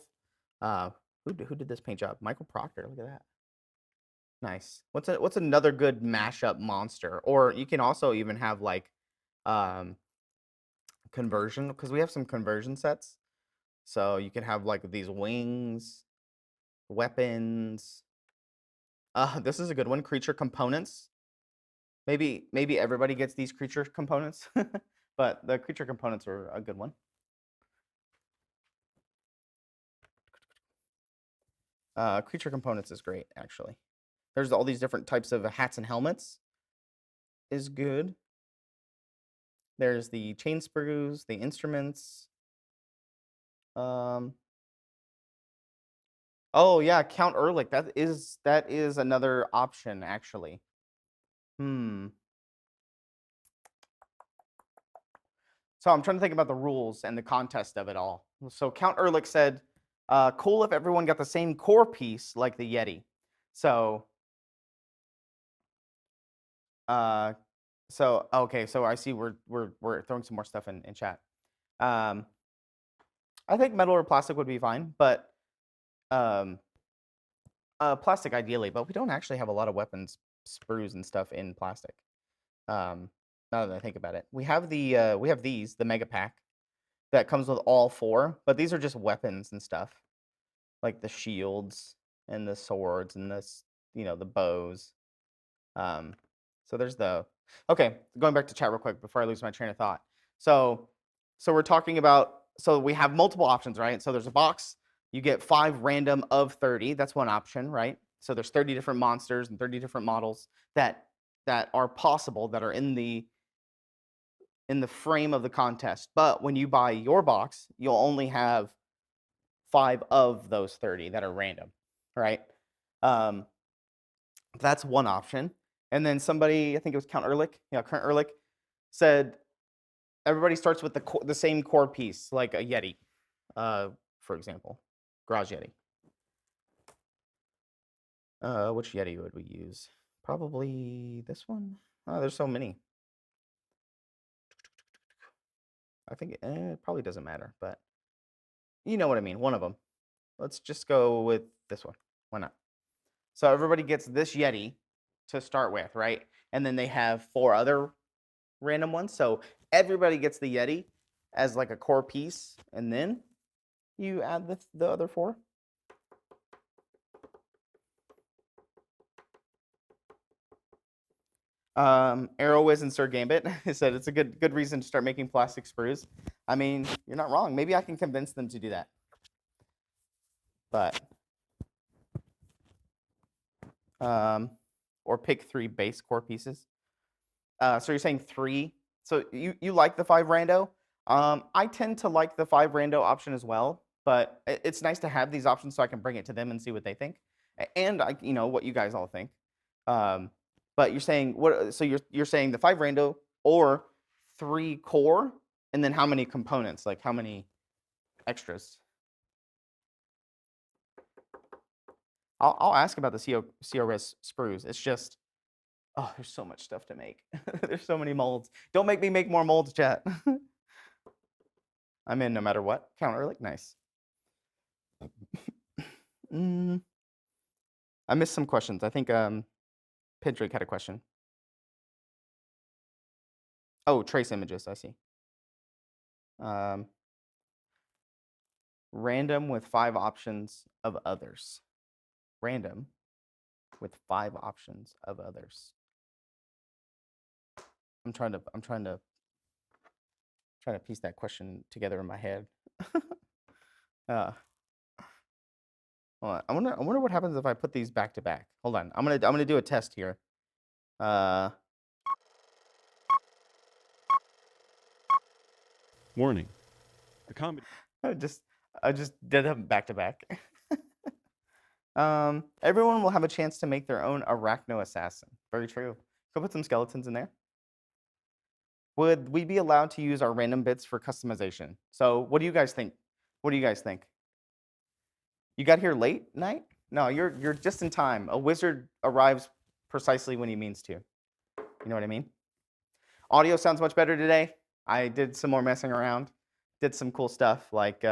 Who did this paint job? Michael Proctor. Look at that. Nice. What's another good mashup monster? Or you can also even have like conversion because we have some conversion sets. So you can have like these wings, weapons. This is a good one. Creature components. Maybe everybody gets these creature components, but the creature components are a good one. Creature components is great, actually. There's all these different types of hats and helmets. Is good. There's the chain sprues, the instruments. Oh yeah, Count Ehrlich. That is another option, actually. So I'm trying to think about the rules and the contest of it all. So Count Ehrlich said, cool if everyone got the same core piece like the Yeti. So okay, so I see we're throwing some more stuff in chat. I think metal or plastic would be fine, but plastic ideally, but we don't actually have a lot of weapons sprues and stuff in plastic. Now that I think about it, we have the mega pack that comes with all 4, but these are just weapons and stuff, like the shields and the swords and this, you know, the bows. So there's the okay. Going back to chat real quick before I lose my train of thought. So we're talking about, so we have multiple options, right? So there's a box. You get 5 random of 30. That's one option, right? So there's 30 different monsters and 30 different models that are possible, that are in the frame of the contest. But when you buy your box, you'll only have 5 of those 30 that are random, right? That's one option. And then somebody, I think it was Count Ehrlich, Count Ehrlich said everybody starts with the same core piece, like a Yeti, for example, Garage Yeti. Which Yeti would we use? Probably this one. Oh, there's so many. I think it probably doesn't matter, but you know what I mean. One of them. Let's just go with this one. Why not? So everybody gets this Yeti to start with, right? And then they have 4 other random ones. So everybody gets the Yeti as like a core piece, and then you add the other 4. Arrowwiz and Sir Gambit said it's a good reason to start making plastic sprues. I mean, you're not wrong. Maybe I can convince them to do that. But or pick 3 base core pieces. So you're saying 3. So you like the 5 rando? I tend to like the 5 rando option as well, but it's nice to have these options so I can bring it to them and see what they think, and you know what you guys all think. But you're saying what? So you're saying the 5 rando or 3 core And then how many components, like how many extras? I'll ask about the CRS sprues. It's just, oh, there's so much stuff to make. There's so many molds. Don't make me make more molds, chat. I'm in no matter what. Count early, nice. I missed some questions. I think Pedrick had a question. Oh, trace images, I see. Random with 5 options of others. Random with 5 options of others. I'm trying to piece that question together in my head. Hold on. I wonder what happens if I put these back to back. Hold on. I'm gonna do a test here. Warning. The comedy. I just did them back to back. Everyone will have a chance to make their own arachno assassin. Very true. Go put some skeletons in there. Would we be allowed to use our random bits for customization? So what do you guys think? What do you guys think? You got here late night? No, you're just in time. A wizard arrives precisely when he means to. You know what I mean? Audio sounds much better today. I did some more messing around. Did some cool stuff like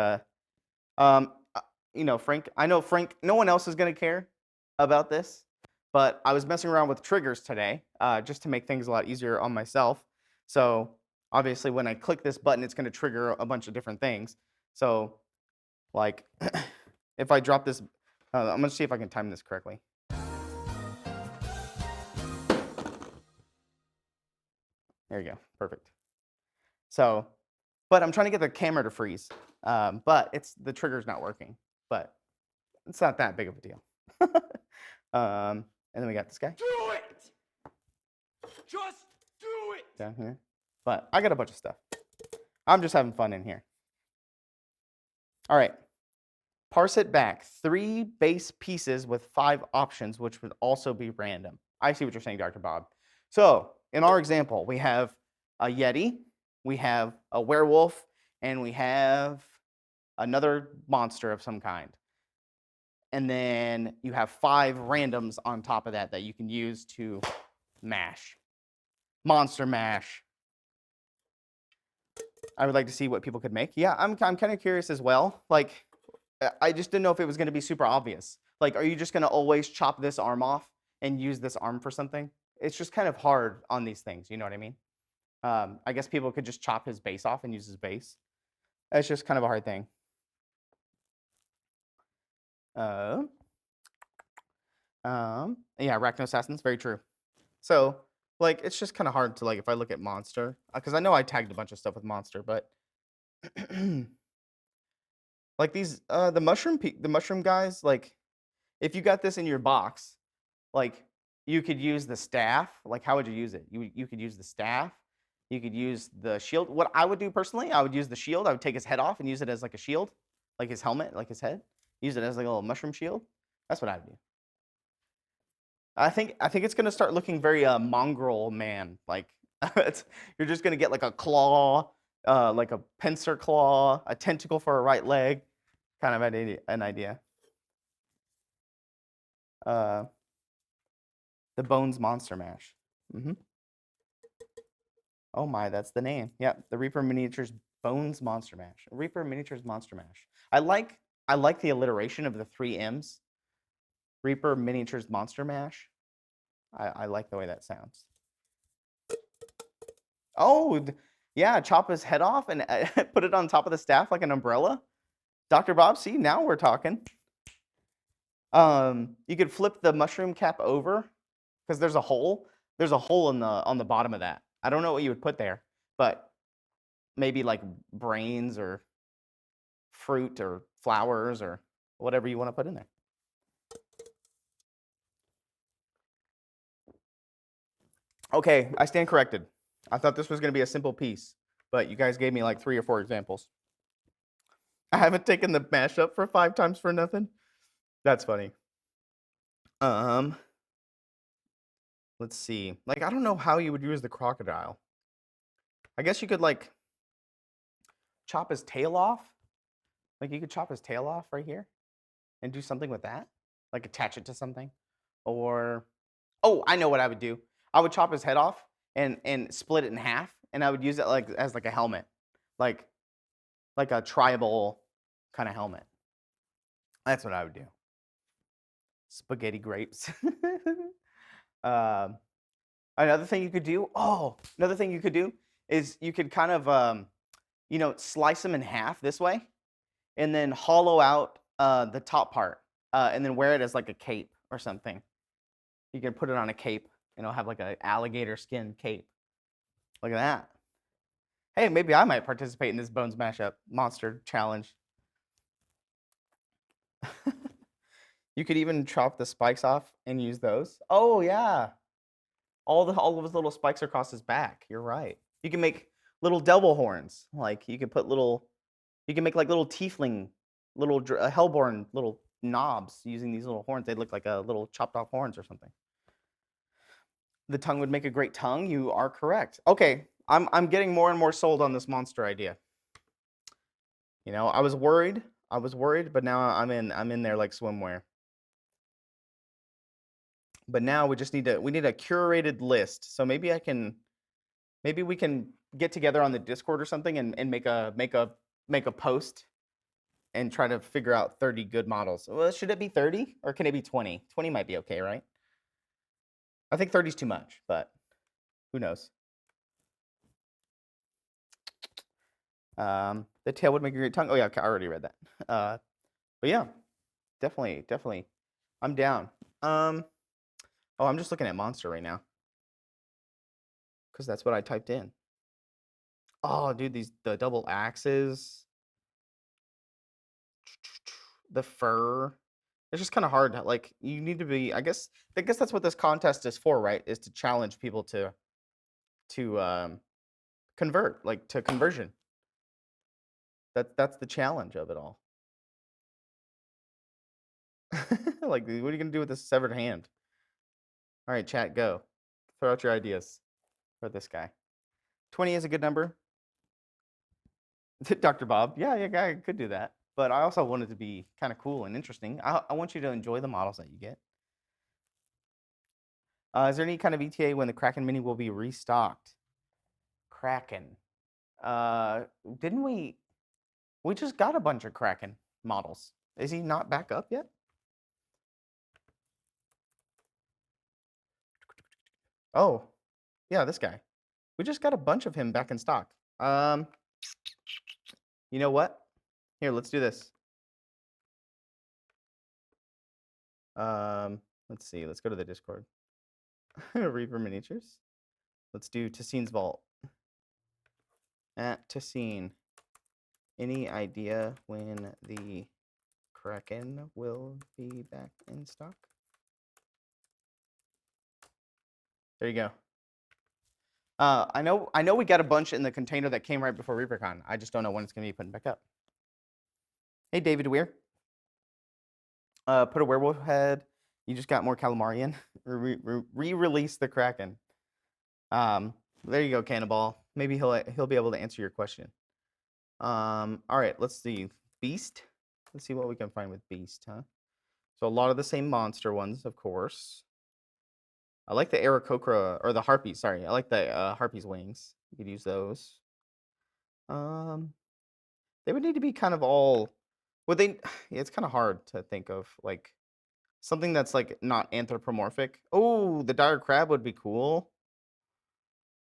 you know, Frank. I know Frank. No one else is gonna care about this, but I was messing around with triggers today just to make things a lot easier on myself. So obviously, when I click this button, it's gonna trigger a bunch of different things. So, like, if I drop this, I'm gonna see if I can time this correctly. There you go. Perfect. So, but I'm trying to get the camera to freeze, but the trigger's not working. But it's not that big of a deal. And then we got this guy Do it! Just do it! down here. But I got a bunch of stuff. I'm just having fun in here. All right. Parse it back. 3 base pieces with 5 options, which would also be random. I see what you're saying, Dr. Bob. So in our example, we have a Yeti, we have a werewolf, and we have another monster of some kind. And then you have 5 randoms on top of that you can use to mash. Monster mash. I would like to see what people could make. Yeah, I'm kind of curious as well. Like, I just didn't know if it was going to be super obvious. Like, are you just going to always chop this arm off and use this arm for something? It's just kind of hard on these things. You know what I mean? I guess people could just chop his base off and use his base. That's just kind of a hard thing. Yeah, Arachno Assassins, very true. So, like, it's just kind of hard to, like, if I look at Monster, because I know I tagged a bunch of stuff with Monster, but like these, the mushroom guys, like, if you got this in your box, like, you could use the staff. Like, how would you use it? You could use the staff. You could use the shield. What I would do personally, I would use the shield. I would take his head off and use it as like a shield, like his helmet, like his head. Use it as like a little mushroom shield. That's what I would do. I think it's gonna start looking very mongrel man. Like you're just gonna get like a claw, like a pincer claw, a tentacle for a right leg, kind of an idea. The Bones Monster Mash. Oh my, that's the name. Yeah, the Reaper Miniatures Bones Monster Mash. Reaper Miniatures Monster Mash. I like the alliteration of the 3 M's. Reaper Miniatures Monster Mash. I like the way that sounds. Oh, yeah, chop his head off and put it on top of the staff like an umbrella. Dr. Bob, see, now we're talking. You could flip the mushroom cap over because there's a hole. There's a hole on the bottom of that. I don't know what you would put there, but maybe like brains or fruit or flowers or whatever you want to put in there. Okay, I stand corrected. I thought this was going to be a simple piece, but you guys gave me like 3 or 4 examples. I haven't taken the mashup for 5 times for nothing. That's funny. Let's see. Like, I don't know how you would use the crocodile. I guess you could like chop his tail off. Like you could chop his tail off right here and do something with that. Like attach it to something. Or, oh, I know what I would do. I would chop his head off and split it in half, and I would use it like as like a helmet. Like a tribal kind of helmet. That's what I would do. Spaghetti grapes. Another thing you could do. Oh, another thing you could do is you could kind of slice them in half this way, and then hollow out the top part, and then wear it as like a cape or something. You can put it on a cape, and it'll have like an alligator skin cape. Look at that. Hey, maybe I might participate in this Bones Mashup monster challenge. You could even chop the spikes off and use those. Oh yeah, all of his little spikes across his back. You're right. You can make little devil horns. Like you can make like little tiefling, little hellborn little knobs using these little horns. They'd look like a little chopped off horns or something. The tongue would make a great tongue. You are correct. Okay, I'm getting more and more sold on this monster idea. You know, I was worried, but now I'm in there like swimwear. But now we need a curated list. So maybe we can get together on the Discord or something and make a post and try to figure out 30 good models. Well, should it be 30 or can it be 20? 20 might be okay, right? I think 30 is too much, but who knows? The tail would make a great tongue. Oh yeah, I already read that. But yeah, definitely, I'm down. Oh, I'm just looking at monster right now because that's what I typed in. Oh, dude, the double axes, the fur. It's just kind of hard. Like you need to be. I guess that's what this contest is for, right? Is to challenge people to convert, like to conversion. That's the challenge of it all. Like, what are you gonna do with this severed hand? All right, chat, go. Throw out your ideas for this guy. 20 is a good number. Dr. Bob, yeah, I could do that. But I also want it to be kind of cool and interesting. I want you to enjoy the models that you get. Is there any kind of ETA when the Kraken Mini will be restocked? Kraken. Didn't we just got a bunch of Kraken models. Is he not back up yet? Oh, yeah, this guy. We just got a bunch of him back in stock. You know what? Here, let's do this. Let's see. Let's go to the Discord. Reaper Miniatures. Let's do Tassine's Vault. At Tassine. Any idea when the Kraken will be back in stock? There you go. I know we got a bunch in the container that came right before ReaperCon. I just don't know when it's gonna be putting back up. Hey, David Weir. Put a werewolf head. You just got more calamari in. Re-release the Kraken. There you go, Cannonball. Maybe he'll be able to answer your question. All right, let's see. Beast. Let's see what we can find with Beast, huh? So a lot of the same monster ones, of course. I like the Aarakocra, or the Harpy, sorry. I like the Harpy's wings. You could use those. They would need to be kind of all... Yeah, it's kind of hard to think of, like, something that's, like, not anthropomorphic. Oh, the Dire Crab would be cool.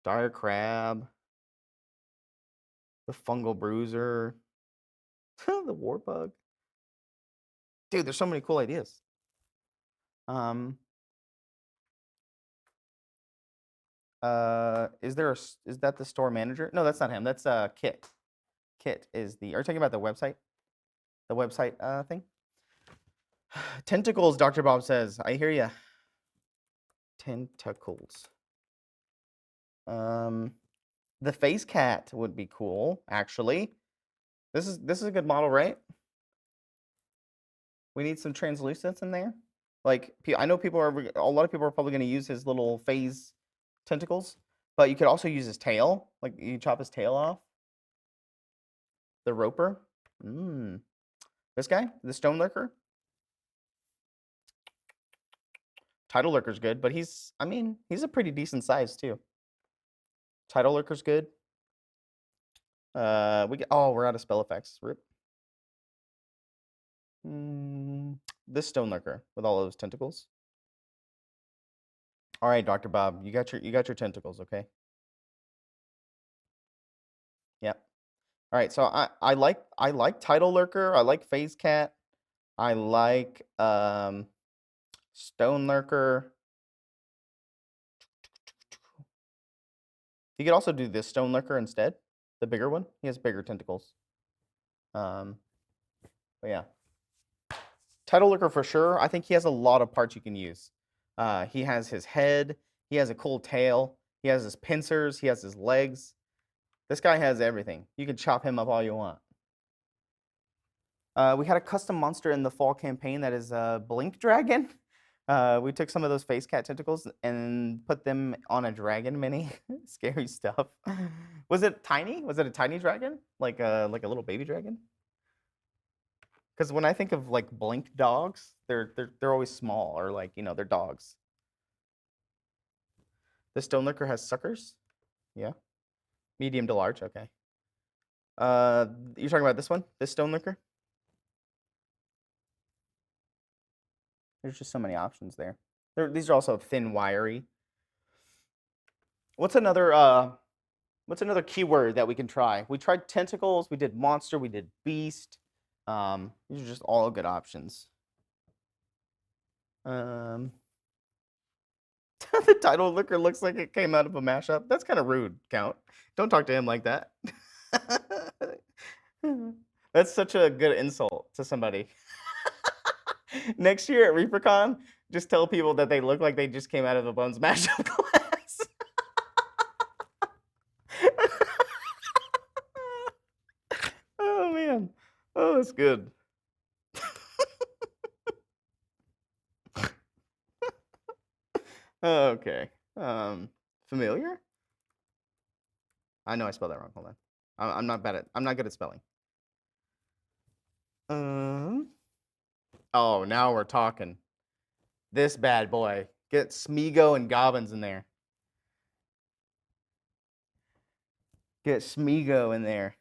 Dire Crab. The Fungal Bruiser. The Warbug. Dude, there's so many cool ideas. Is that the store manager? No, that's not him. That's Kit. Kit is are you talking about the website? The website thing? Tentacles, Dr. Bob says. I hear ya. Tentacles. The face cat would be cool, actually. This is a good model, right? We need some translucence in there. Like, I know a lot of people are probably going to use his little phase tentacles, but you could also use his tail. Like, you chop his tail off. The Roper. This guy, the Stone Lurker. Tidal Lurker's good, but he's a pretty decent size too. Tidal Lurker's good. We're out of spell effects. Rip. This Stone Lurker with all those tentacles. All right, Dr. Bob, you got your tentacles, okay? Yep. All right, so I like Tidal Lurker. I like Phase Cat. I like Stone Lurker. You could also do this Stone Lurker instead, the bigger one. He has bigger tentacles. But yeah, Tidal Lurker for sure. I think he has a lot of parts you can use. He has his head. He has a cool tail. He has his pincers. He has his legs. This guy has everything. You can chop him up all you want. We had a custom monster in the fall campaign that is a Blink Dragon. We took some of those Face Cat tentacles and put them on a dragon mini. Scary stuff. Was it tiny? Was it a tiny dragon? Like a little baby dragon? Because when I think of like Blink dogs, they're always small, or like, they're dogs. The Stone Lurker has suckers? Yeah. Medium to large, okay. You're talking about this one? This Stone Lurker? There's just so many options there. These are also thin, wiry. What's another keyword that we can try? We tried tentacles, we did monster, we did beast. These are just all good options. The Tidal Lurker looks like it came out of a mashup. That's kind of rude, Count. Don't talk to him like that. That's such a good insult to somebody. Next year at ReaperCon, just tell people that they look like they just came out of a Bones mashup class. Oh man. Oh, that's good. Okay. Familiar? I know I spelled that wrong. Hold on. I'm not good at spelling. Oh, now we're talking. This bad boy. Get Smeagol and Gobbins in there. Get Smeagol in there.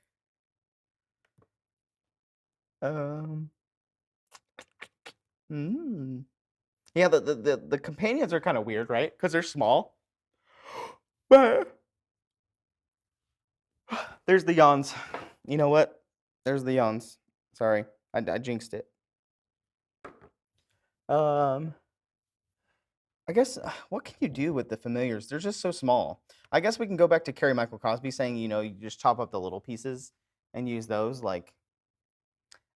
Yeah, the companions are kind of weird, right? Because they're small. But there's the yawns. You know what? There's the yawns. Sorry, I jinxed it. I guess, what can you do with the familiars? They're just so small. I guess we can go back to Carrie Michael Cosby saying, you just chop up the little pieces and use those. Like,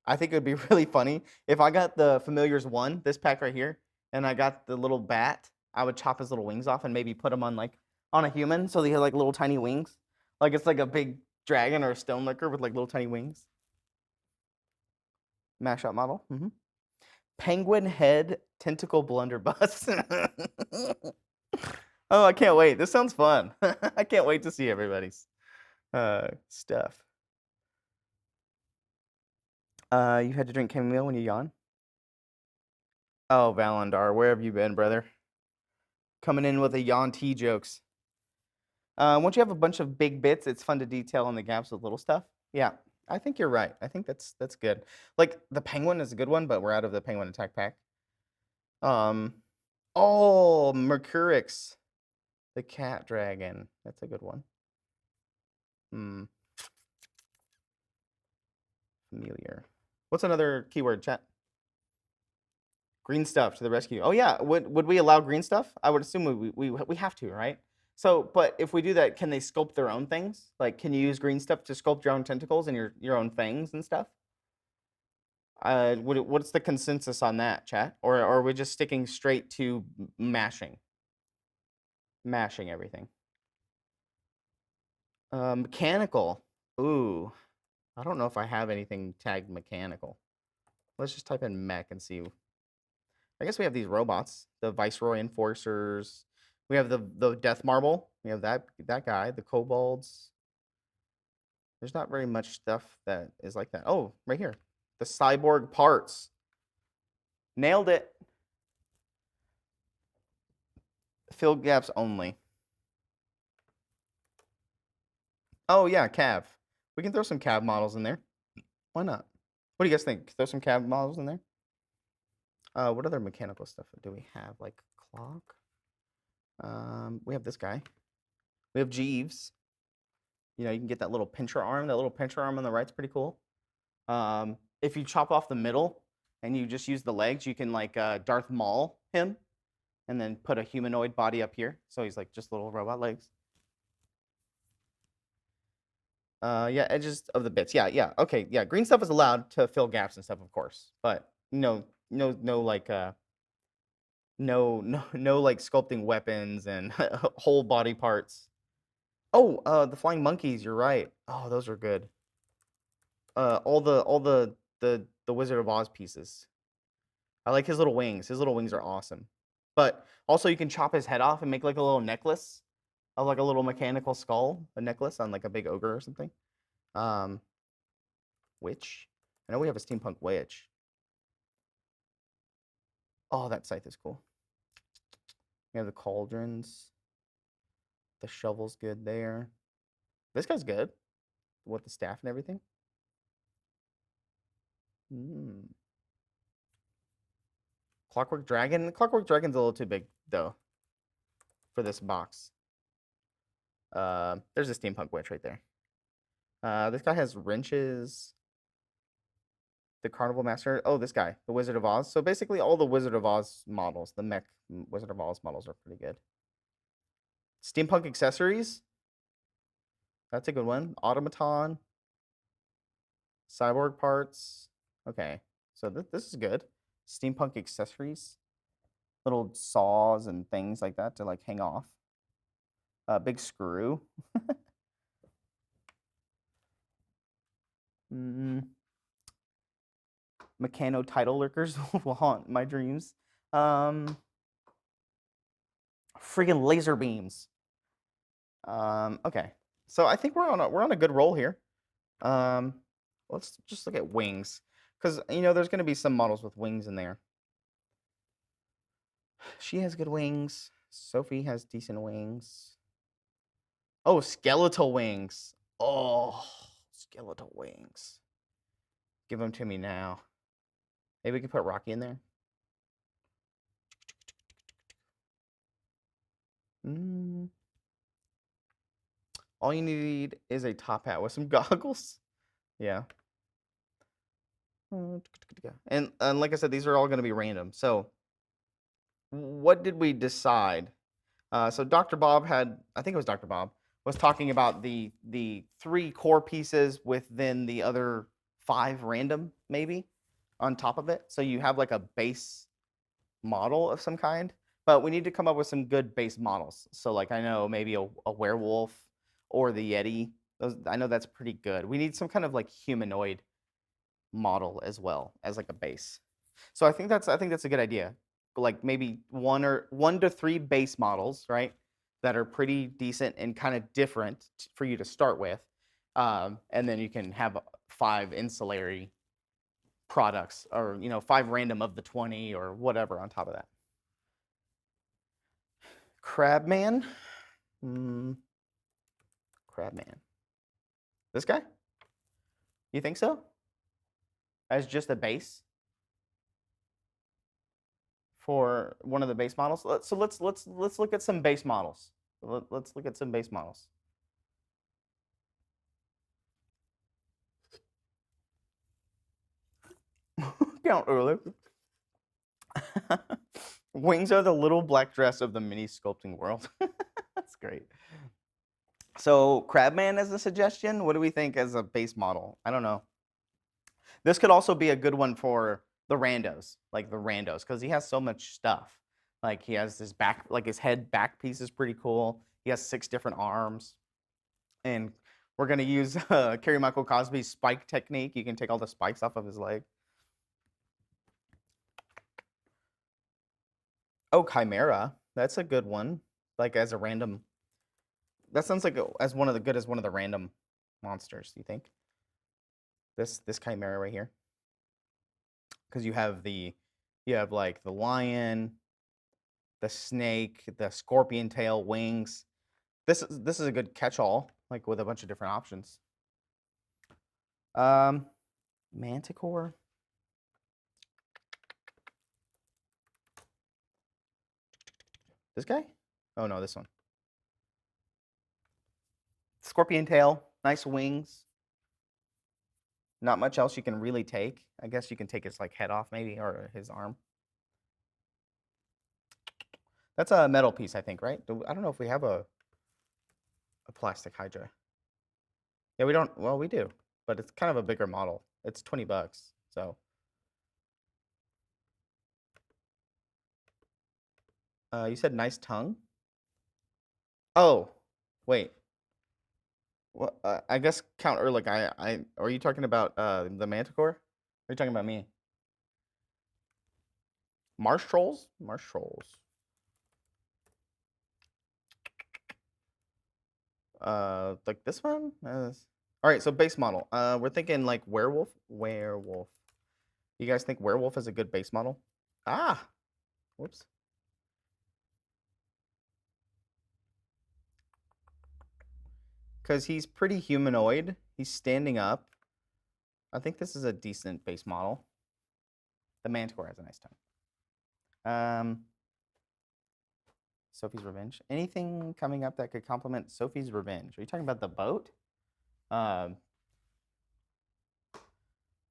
I think it would be really funny if I got the Familiars 1, this pack right here, and I got the little bat. I would chop his little wings off and maybe put them on a human, so they have like little tiny wings. Like it's like a big dragon or a Stone Lurker with like little tiny wings. Mashup model. Penguin head tentacle blunderbuss. Oh, I can't wait. This sounds fun. I can't wait to see everybody's stuff. You had to drink chamomile when you yawn? Oh, Valandar, where have you been, brother? Coming in with the yawn tea jokes. Once you have a bunch of big bits, it's fun to detail in the gaps with little stuff. Yeah, I think you're right. I think that's good. Like, the penguin is a good one, but we're out of the penguin attack pack. Oh, Mercurix. The cat dragon. That's a good one. Familiar. What's another keyword, chat? Green stuff to the rescue. Oh yeah, would we allow green stuff? I would assume we have to, right? So, but if we do that, can they sculpt their own things? Like, can you use green stuff to sculpt your own tentacles and your own fangs and stuff? What's the consensus on that, chat? Or are we just sticking straight to mashing everything? Mechanical. Ooh, I don't know if I have anything tagged mechanical. Let's just type in mech and see. I guess we have these robots, the Viceroy Enforcers. We have the Death Marble. We have that guy, the Kobolds. There's not very much stuff that is like that. Oh, right here. The cyborg parts. Nailed it. Fill gaps only. Oh, yeah, Cav. We can throw some Cav models in there. Why not? What do you guys think? Throw some Cav models in there? What other mechanical stuff do we have? Like clock? We have this guy. We have Jeeves. You know, you can get that little pincher arm. That little pincher arm on the right's pretty cool. If you chop off the middle and you just use the legs, you can like Darth Maul him and then put a humanoid body up here. So he's like just little robot legs. Yeah, edges of the bits. Yeah. Okay, yeah. Green stuff is allowed to fill gaps and stuff, of course. But no like no like sculpting weapons and whole body parts. Oh, the flying monkeys, you're right. Oh, those are good. All the Wizard of Oz pieces. I like his little wings. His little wings are awesome. But also you can chop his head off and make like a little necklace of like a little mechanical skull, a necklace on like a big ogre or something. Witch. I know we have a steampunk witch. Oh, that scythe is cool. We have the cauldrons. The shovel's good there. This guy's good. With the staff and everything. Clockwork Dragon. Clockwork Dragon's a little too big, though, for this box. There's a steampunk witch right there. This guy has wrenches. The Carnival Master. Oh, this guy, the Wizard of Oz. So basically all the Wizard of Oz models, the mech Wizard of Oz models are pretty good. Steampunk accessories. That's a good one. Automaton. Cyborg parts. Okay, so this is good. Steampunk accessories. Little saws and things like that to like hang off. Big screw. Mechano title lurkers will haunt my dreams. Friggin' laser beams. Okay, so I think we're on a good roll here. Let's just look at wings, because you know there's going to be some models with wings in there. She has good wings. Sophie has decent wings. Oh, skeletal wings. Oh, skeletal wings. Give them to me now. Maybe we can put Rocky in there. All you need is a top hat with some goggles. Yeah. And like I said, these are all going to be random. So what did we decide? So Dr. Bob had, I think it was Dr. Bob, was talking about the 3 core pieces within the other 5 random, maybe, on top of it. So you have like a base model of some kind, but we need to come up with some good base models. So like I know maybe a werewolf or the Yeti. I know that's pretty good. We need some kind of like humanoid model as well as like a base. So I think that's a good idea. Like maybe 1 to 3 base models, right? That are pretty decent and kind of different for you to start with. And then you can have 5 ancillary products, or 5 random of the 20 or whatever on top of that. Crabman. Crabman. This guy? You think so? As just a base for one of the base models. So let's look at some base models. Let's look at some base models. Count earlier. Wings are the little black dress of the mini sculpting world. That's great. So Crabman as a suggestion. What do we think as a base model? I don't know. This could also be a good one for the randos, because he has so much stuff. Like he has his back, like his head back piece is pretty cool. He has 6 different arms. And we're going to use Carrie Michael Cosby's spike technique. You can take all the spikes off of his leg. Oh, Chimera. That's a good one. Like as a random. That sounds like as one of the random monsters, do you think? This chimera right here? Because you have like the lion, the snake, the scorpion tail, wings. This is a good catch-all, like with a bunch of different options. Manticore. This guy? Oh no, this one. Scorpion tail, nice wings. Not much else you can really take. I guess you can take his like head off maybe, or his arm. That's a metal piece, I think, right? I don't know if we have a plastic Hydra. Yeah, we don't. Well, we do, but it's kind of a bigger model. It's $20, so. You said nice tongue? Oh, wait. Well, I guess Count Ehrlich, are you talking about the Manticore? Or are you talking about me? Marsh trolls? Marsh trolls. Like this one? All right, so base model. We're thinking like werewolf. Werewolf. You guys think werewolf is a good base model? Ah, whoops. Because he's pretty humanoid. He's standing up. I think this is a decent base model. The Manticore has a nice tongue. Sophie's Revenge. Anything coming up that could complement Sophie's Revenge? Are you talking about the boat?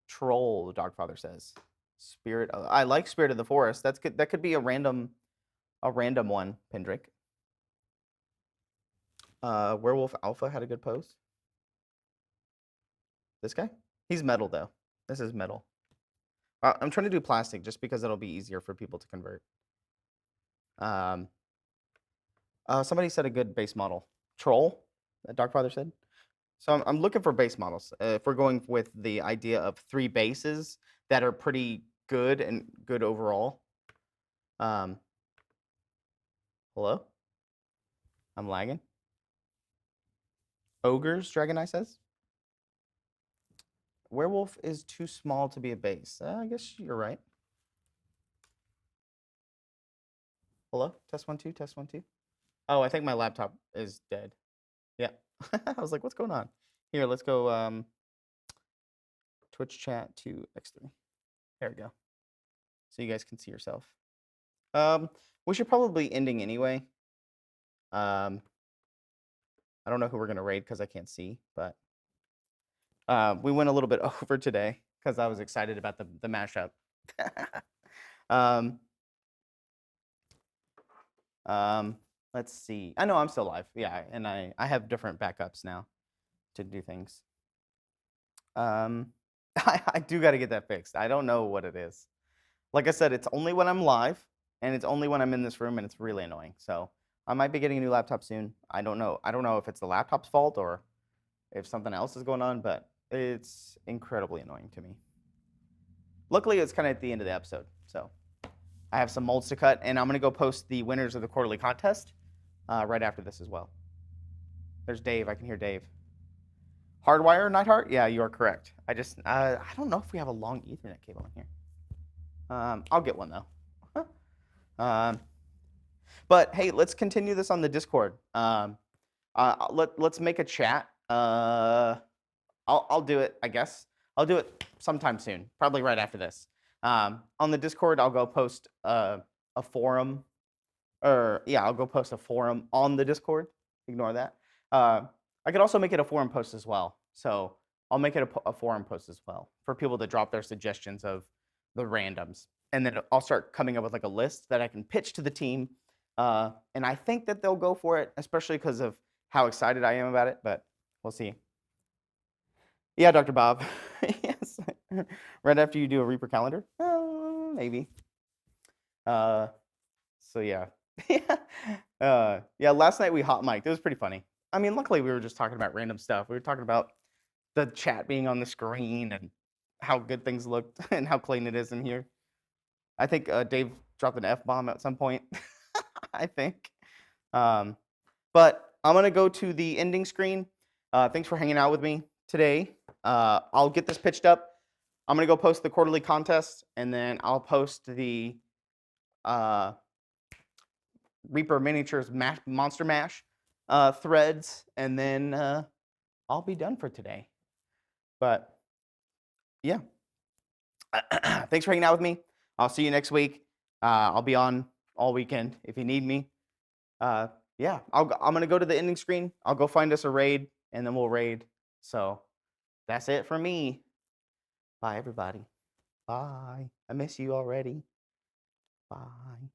Troll, the Dogfather says. Spirit. I like Spirit of the Forest. That's good. That could be a random one, Pendrick. Werewolf Alpha had a good pose. This guy? He's metal though. This is metal. I'm trying to do plastic just because it'll be easier for people to convert. Somebody said a good base model. Troll, that Darkfather said. So I'm looking for base models. If we're going with the idea of 3 bases that are pretty good and good overall. Hello? I'm lagging. Ogres, Dragon Eye says. Werewolf is too small to be a base. I guess you're right. Hello? Test 1 2, test 1 2. Oh, I think my laptop is dead. Yeah. I was like, what's going on? Here, let's go Twitch chat to X3. There we go. So you guys can see yourself. We should probably be ending anyway. I don't know who we're gonna raid because I can't see, but we went a little bit over today because I was excited about the mashup. Let's see. I know I'm still live. Yeah, and I have different backups now to do things. I do got to get that fixed. I don't know what it is. Like I said, it's only when I'm live, and it's only when I'm in this room, and it's really annoying. So I might be getting a new laptop soon. I don't know. I don't know if it's the laptop's fault or if something else is going on, but it's incredibly annoying to me. Luckily, it's kind of at the end of the episode, so I have some molds to cut, and I'm going to go post the winners of the quarterly contest right after this as well. There's Dave. I can hear Dave. Hardwire, Nightheart? Yeah, you are correct. I don't know if we have a long Ethernet cable in here. I'll get one, though. But, hey, let's continue this on the Discord. Let's make a chat. I'll do it, I guess. I'll do it sometime soon, probably right after this. On the Discord, I'll go post a forum. I'll go post a forum on the Discord. Ignore that. I could also make it a forum post as well. So I'll make it a forum post as well for people to drop their suggestions of the randoms. And then I'll start coming up with like a list that I can pitch to the team. And I think that they'll go for it, especially because of how excited I am about it. But we'll see. Yeah, Dr. Bob. Yes. Right after you do a Reaper calendar? Maybe. So yeah. Yeah, last night we hot mic'd. It was pretty funny. I mean, luckily we were just talking about random stuff. We were talking about the chat being on the screen and how good things looked and how clean it is in here. I think Dave dropped an F-bomb at some point. I think. But I'm going to go to the ending screen. Thanks for hanging out with me today. I'll get this pitched up. I'm going to go post the quarterly contest, and then I'll post the Reaper Miniatures Monster Mash threads, and then I'll be done for today. But yeah, thanks for hanging out with me. I'll see you next week. I'll be on all weekend if you need me. Yeah, I'm gonna go to the ending screen. I'll go find us a raid, and then we'll raid. So that's it for me. Bye, everybody. Bye. I miss you already. Bye.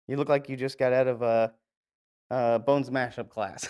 You look like you just got out of a Bones mashup class.